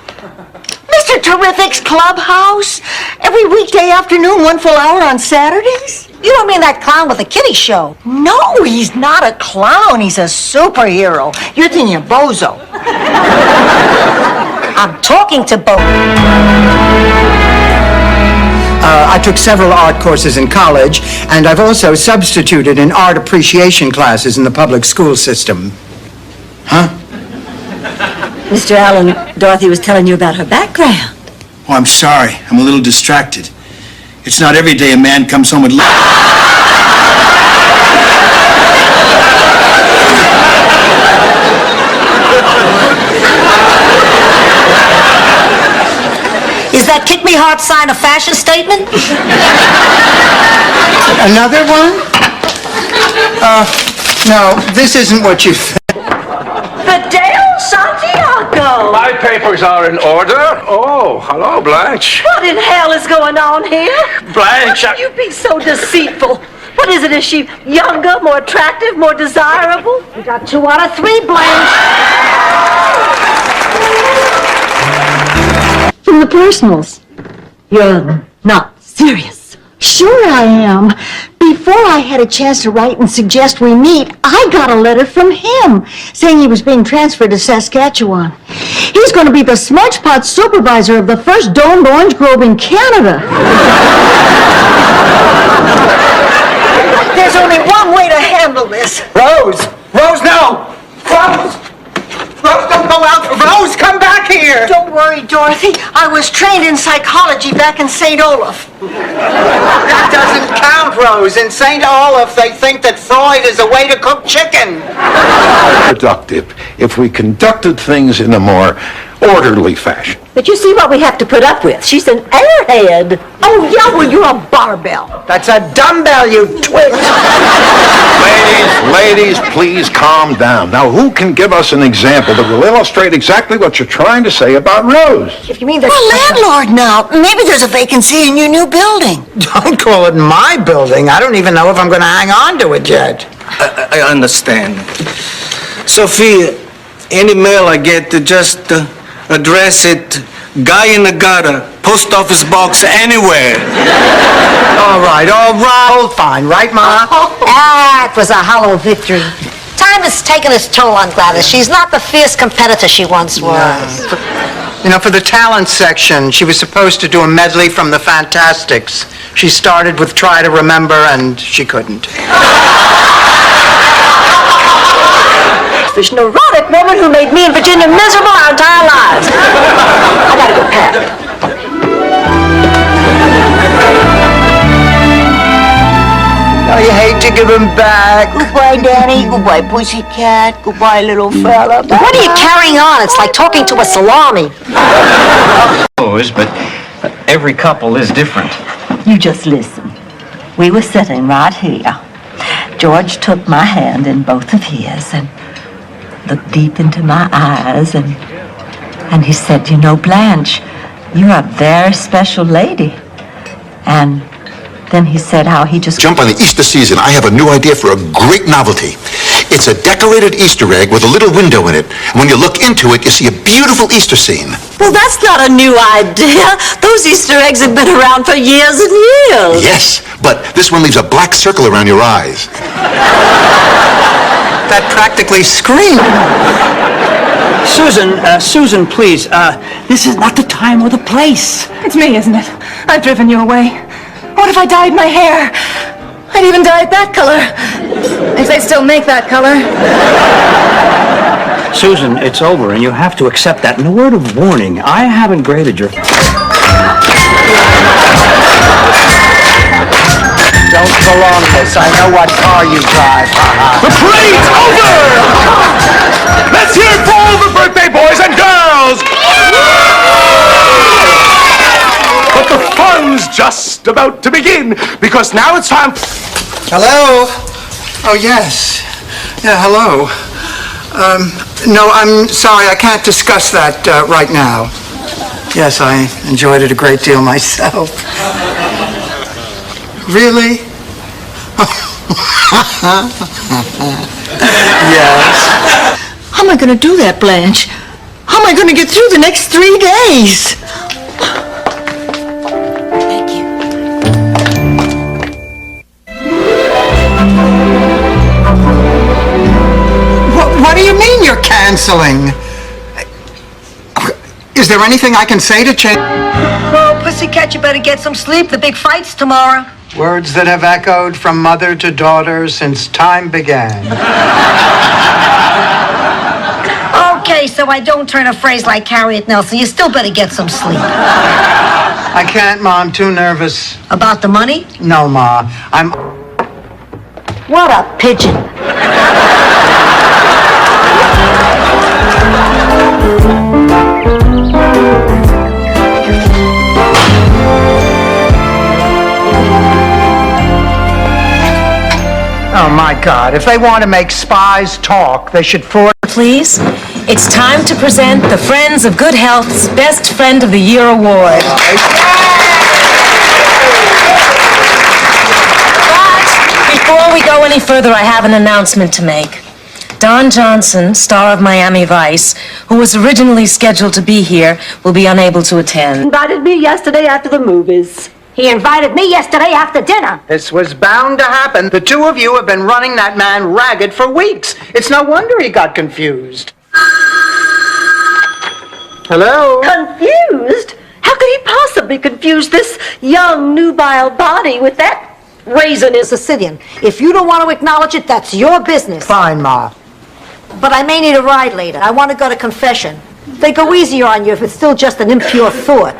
Mr. Terrific's Clubhouse? Every weekday afternoon, 1 full hour on Saturdays? You don't mean that clown with the kiddie show? No, he's not a clown. He's a superhero. You're thinking of Bozo. I'm talking to Bo. I took several art courses in college, and I've also substituted in art appreciation classes in the public school system. Huh? Mr. Allen, Dorothy was telling you about her background. Oh, I'm sorry. I'm a little distracted. It's not every day a man comes home with... Is that kick me hard sign a fashion statement? Another one? No, this isn't what you think. Fidel Santiago! My papers are in order. Oh, hello, Blanche. What in hell is going on here? Blanche, How can you be so deceitful? What is it? Is she younger, more attractive, more desirable? You got 2 out of 3, Blanche. From the personals. You're not serious. Sure I am. Before I had a chance to write and suggest we meet, I got a letter from him saying he was being transferred to Saskatchewan. He's going to be the smudge pot supervisor of the first domed orange grove in Canada. There's only one way to handle this. Rose! Rose, no! Rose! Rose, don't go out! Rose, come back here! Don't worry, Dorothy. I was trained in psychology back in St. Olaf. That doesn't count, Rose. In St. Olaf, they think that Freud is a way to cook chicken. Productive if we conducted things in a more orderly fashion. But you see what we have to put up with. She's an airhead. Oh, yeah, well, you're a barbell. That's a dumbbell, you twit. Ladies, please calm down. Now, who can give us an example that will illustrate exactly what you're trying to say about Rose? If you mean the landlord now, maybe there's a vacancy in your new building. Don't call it my building. I don't even know if I'm going to hang on to it yet. I understand. Sophia, any mail I get, just address it, Guy in the Gutter, post office box, anywhere. All right, fine, right, Ma? That was a hollow victory. Time has taken its toll on Gladys. She's not the fierce competitor she once was. You know, for the talent section, she was supposed to do a medley from the Fantastics. She started with Try to Remember, and she couldn't. This neurotic woman who made me and Virginia miserable our entire lives. I gotta go pack. Oh, you hate to give them back. Goodbye, Danny. Goodbye, pussycat. Goodbye, little fella. What are you carrying on? It's like talking to a salami. But every couple is different. You just listen. We were sitting right here. George took my hand in both of his and looked deep into my eyes and he said, you know, Blanche, you're a very special lady. And then he said how he just... Jump on the Easter season. I have a new idea for a great novelty. It's a decorated Easter egg with a little window in it. And when you look into it, you see a beautiful Easter scene. Well, that's not a new idea. Those Easter eggs have been around for years and years. Yes, but this one leaves a black circle around your eyes. That practically screamed. Susan, please, this is not the time or the place. It's me, isn't it? I've driven you away. What if I dyed my hair? I'd even dye it that color. If they still make that color. Susan, it's over, and you have to accept that. And a word of warning, I haven't graded your... Don't prolong this. I know what car you drive. The parade's over! Let's hear it for all the birthday boys and girls! But the fun's just about to begin, because now it's time... Hello? Oh, yes. Yeah, hello. No, I'm sorry, I can't discuss that right now. Yes, I enjoyed it a great deal myself. Really? Yes. How am I going to do that, Blanche? How am I going to get through the next 3 days? Thank you. What do you mean you're canceling? Is there anything I can say to change? Oh, pussycat, you better get some sleep. The big fight's tomorrow. Words that have echoed from mother to daughter since time began. Okay, so I don't turn a phrase like Harriet Nelson. You still better get some sleep. I can't, Ma. I'm too nervous. About the money? No, Ma. I'm... What a pigeon. Oh, my God. If they want to make spies talk, they should force... Please, it's time to present the Friends of Good Health's Best Friend of the Year Award. But before we go any further, I have an announcement to make. Don Johnson, star of Miami Vice, who was originally scheduled to be here, will be unable to attend. Invited me yesterday after the movies. He invited me yesterday after dinner. This was bound to happen. The two of you have been running that man ragged for weeks. It's no wonder he got confused. Hello? Confused? How could he possibly confuse this young, nubile body with that raisin in Sicilian. If you don't want to acknowledge it, that's your business. Fine, Ma. But I may need a ride later. I want to go to confession. They go easier on you if it's still just an impure thought.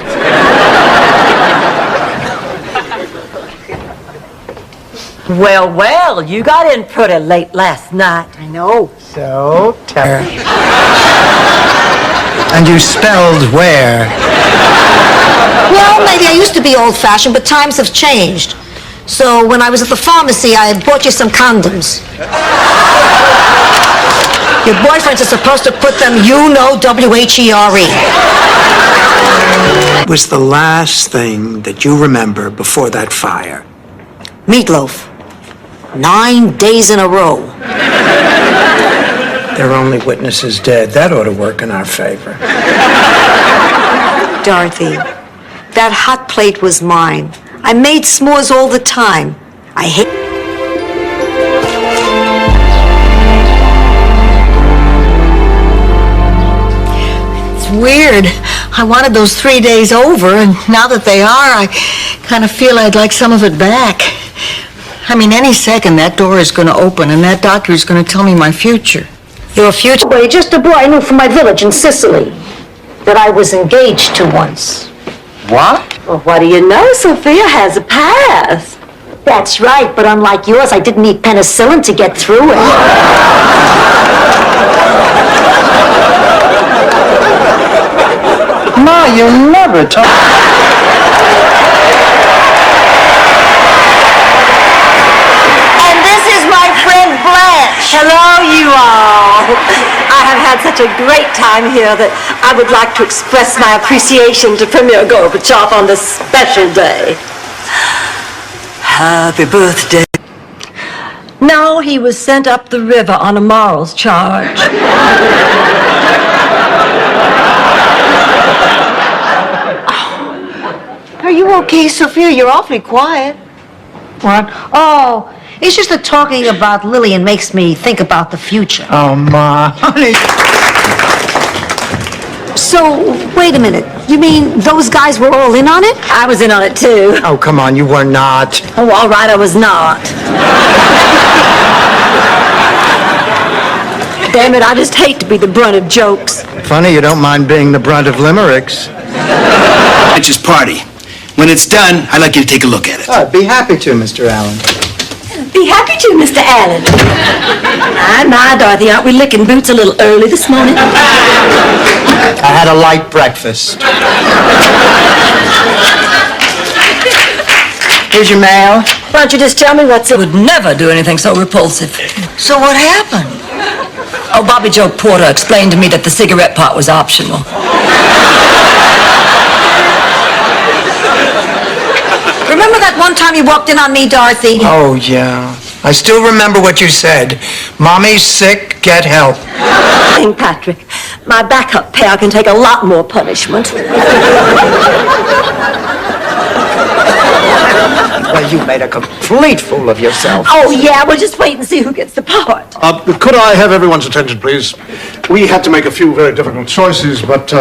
Well, you got in pretty late last night. I know. So, Tara. And you spelled where? Well, maybe I used to be old-fashioned, but times have changed. So when I was at the pharmacy, I bought you some condoms. Your boyfriends are supposed to put them, you know, W-H-E-R-E. What was the last thing that you remember before that fire? Meatloaf. 9 days in a row. Their only witness is dead. That ought to work in our favor. Dorothy, that hot plate was mine. I made s'mores all the time. I hate... It's weird. I wanted those 3 days over, and now that they are, I kind of feel I'd like some of it back. I mean, any second that door is going to open, and that doctor is going to tell me my future. Your future? Well, you're just a boy I knew from my village in Sicily that I was engaged to once. What? Well, what do you know? Sophia has a past. That's right, but unlike yours, I didn't need penicillin to get through it. Ma, you never talk. And this is my friend Blanche. Hello, you all. I have had such a great time here that I would like to express my appreciation to Premier Gorbachev on this special day. Happy birthday. No, he was sent up the river on a morals charge. Are you okay, Sophia? You're awfully quiet. What? Oh, it's just that talking about Lillian makes me think about the future. Oh, Ma, honey. So, wait a minute. You mean those guys were all in on it? I was in on it, too. Oh, come on, you were not. Oh, all right, I was not. Damn it, I just hate to be the brunt of jokes. Funny you don't mind being the brunt of limericks. It's his party. When it's done, I'd like you to take a look at it. Oh, I'd be happy to, Mr. Allen. Be happy to, Mr. Allen. My, Dorothy, aren't we licking boots a little early this morning? I had a light breakfast. Here's your mail. Why don't you just tell me what's it? Would never do anything so repulsive. So what happened? Oh, Bobby Joe Porter explained to me that the cigarette part was optional. Remember that one time you walked in on me, Dorothy? Oh, yeah. I still remember what you said. Mommy's sick, get help. St. Patrick, my backup pair can take a lot more punishment. Well, you made a complete fool of yourself. Oh, yeah, we'll just wait and see who gets the part. Could I have everyone's attention, please? We had to make a few very difficult choices, but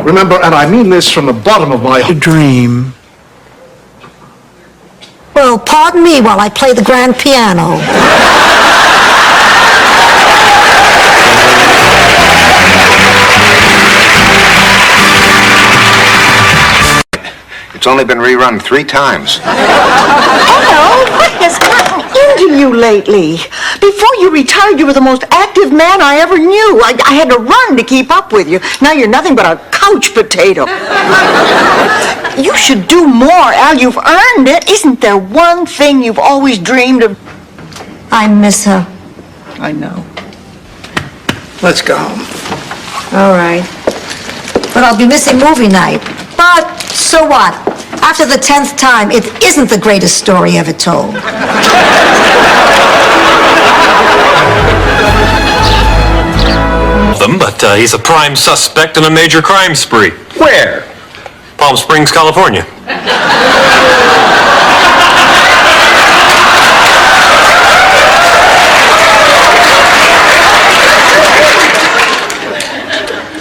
remember, and I mean this from the bottom of my dream. Well, pardon me while I play the grand piano. It's only been rerun 3 times. Hello, what has gotten into you lately? Before you retired, you were the most active man I ever knew. I had to run to keep up with you. Now you're nothing but a couch potato. You should do more, Al. You've earned it. Isn't there one thing you've always dreamed of? I miss her. I know. Let's go home. All right. But I'll be missing movie night. But so what? After the 10th time, it isn't the greatest story ever told. But he's a prime suspect in a major crime spree. Where? Palm Springs, California.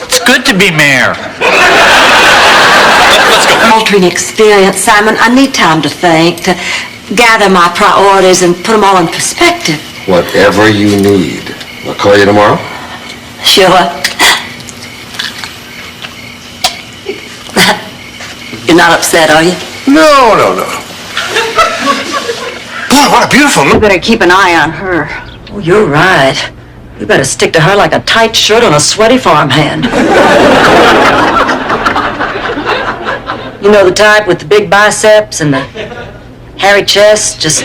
It's good to be mayor. Let's go. Altering experience, Simon. I need time to think, to gather my priorities and put them all in perspective. Whatever you need. I'll call you tomorrow. Sure. You're not upset, are you? No. Boy, what a beautiful... You better keep an eye on her. Oh, you're right. You better stick to her like a tight shirt on a sweaty farmhand. You know the type with the big biceps and the hairy chest just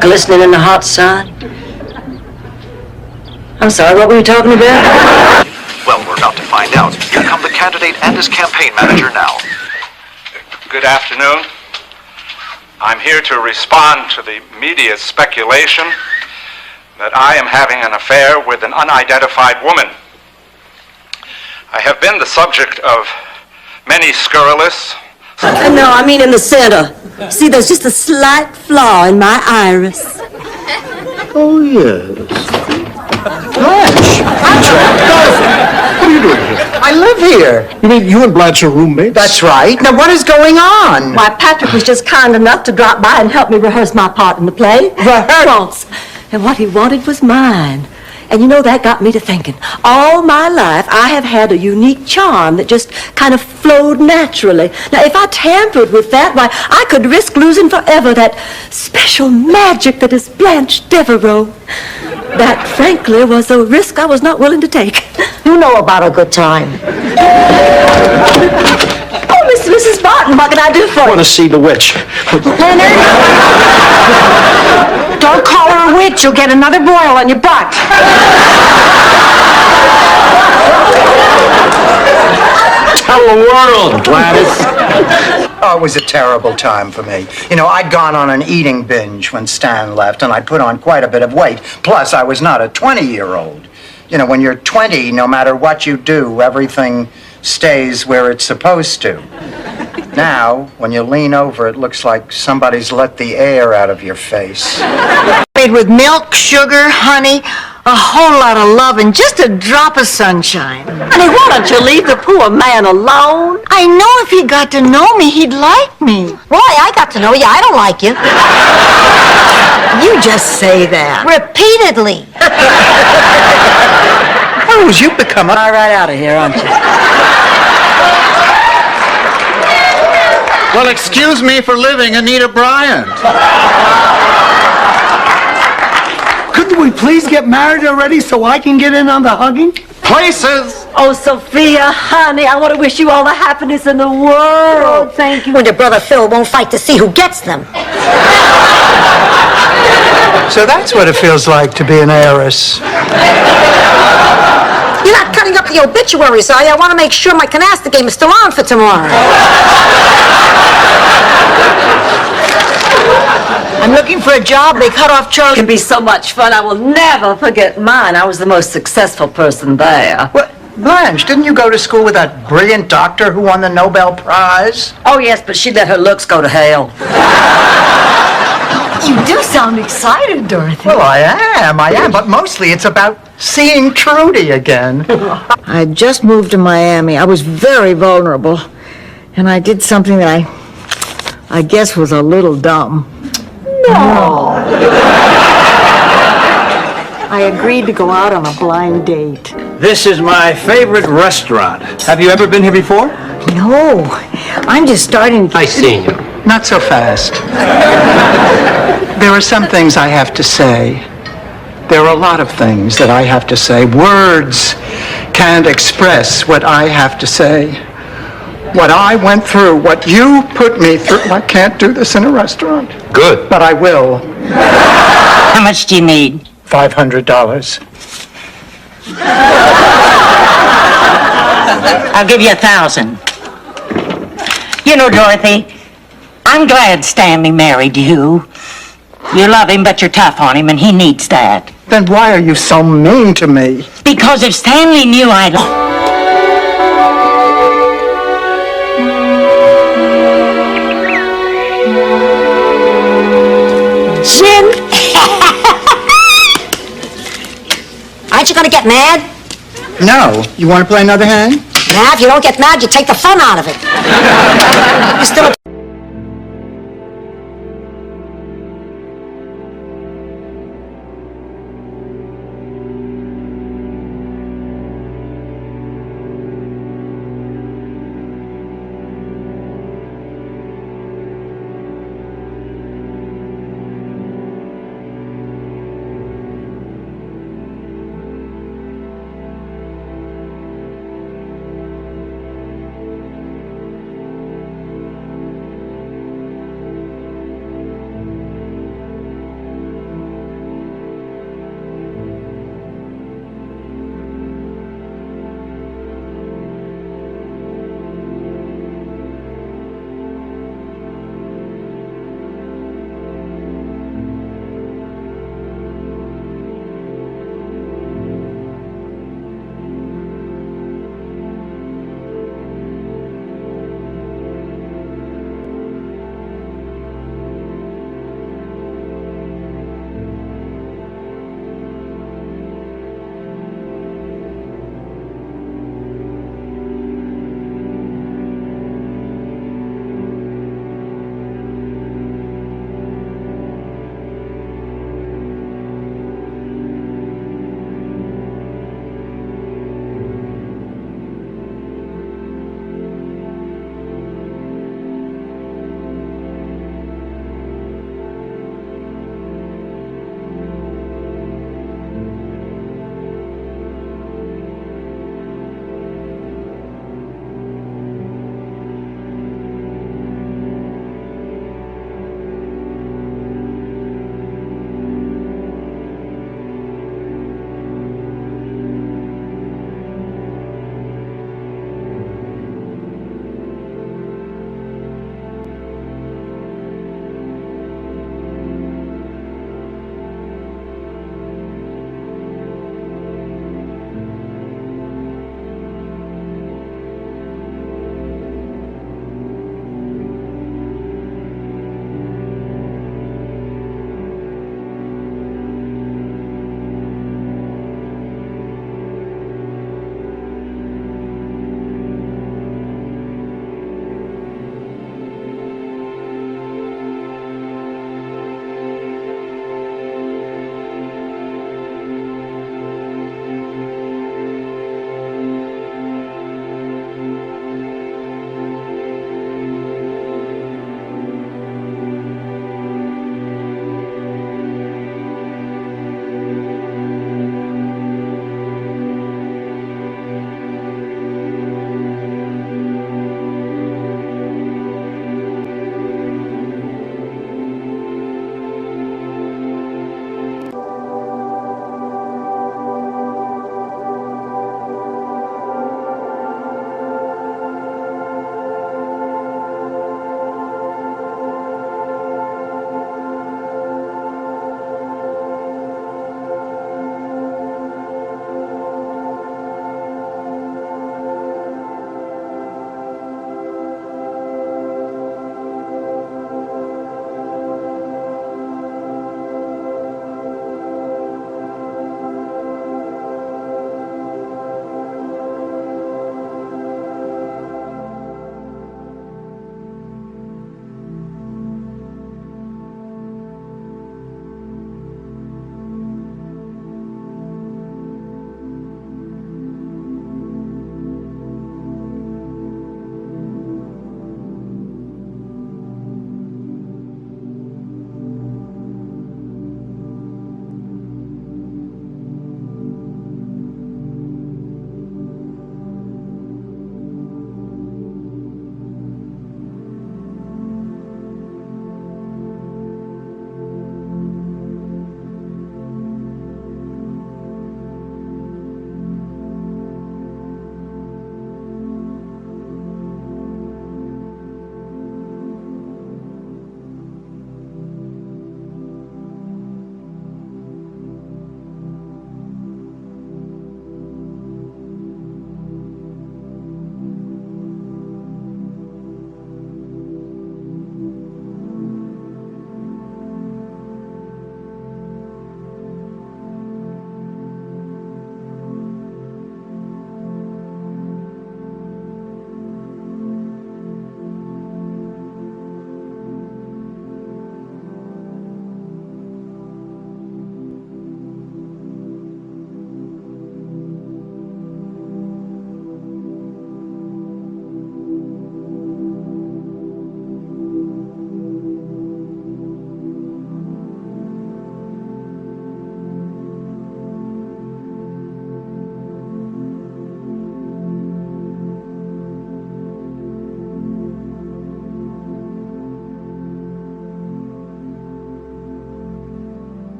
glistening in the hot sun? I'm sorry, what were you talking about? Well, we're about to find out. Here come the candidate and his campaign manager now. Good afternoon. I'm here to respond to the media speculation that I am having an affair with an unidentified woman. I have been the subject of many scurrilous... No, I mean in the center. See, there's just a slight flaw in my iris. Oh, yes. Blanche! What are you doing here? I live here. You mean you and Blanche are roommates? That's right. Now, what is going on? Why, Patrick was just kind enough to drop by and help me rehearse my part in the play. Rehearse? And what he wanted was mine. And you know, that got me to thinking. All my life, I have had a unique charm that just kind of flowed naturally. Now, if I tampered with that, why, I could risk losing forever that special magic that is Blanche Devereaux. That, frankly, was a risk I was not willing to take. You know about a good time. Oh, Mrs. Barton, what can I do for I you? want to see the witch. Leonard? Don't call her a witch. You'll get another boil on your butt. Tell the world, Gladys. Oh, it was a terrible time for me. You know, I'd gone on an eating binge when Stan left, and I'd put on quite a bit of weight. Plus, I was not a 20-year-old. You know, when you're 20, no matter what you do, everything stays where it's supposed to. Now, when you lean over, it looks like somebody's let the air out of your face. Made with milk, sugar, honey, a whole lot of love, and just a drop of sunshine. Honey, why don't you leave the poor man alone? I know if he got to know me, he'd like me. Why? I got to know you. I don't like you. You just say that. Repeatedly. Rose, you've become a... All right, out of here, aren't you? Well, excuse me for living Anita Bryant. Couldn't we please get married already so I can get in on the hugging? Places. Oh, Sophia, honey, I want to wish you all the happiness in the world. Oh, thank you. When your brother Phil won't fight to see who gets them. So that's what it feels like to be an heiress. You're not cutting up the obituaries, are you? I want to make sure my canasta game is still on for tomorrow. I'm looking for a job. They cut off Charles. It can be so much fun. I will never forget mine. I was the most successful person there. What? Blanche, didn't you go to school with that brilliant doctor who won the Nobel Prize? Oh, yes, but she let her looks go to hell. You do sound excited, Dorothy. Well, I am, but mostly it's about seeing Trudy again. I just moved to Miami. I was very vulnerable, and I did something that I guess was a little dumb. No. I agreed to go out on a blind date. This is my favorite restaurant. Have you ever been here before? No, I'm just starting to... I seen you. Not so fast. There are some things I have to say. There are a lot of things that I have to say. Words can't express what I have to say. What I went through, what you put me through. I can't do this in a restaurant. Good. But I will. How much do you need? $500. I'll give you 1,000. You know, Dorothy, I'm glad Stanley married you. You love him, but you're tough on him, and he needs that. Then why are you so mean to me? Because if Stanley knew I'd... Jim! Aren't you going to get mad? No. You want to play another hand? Yeah, if you don't get mad, you take the fun out of it. You're still a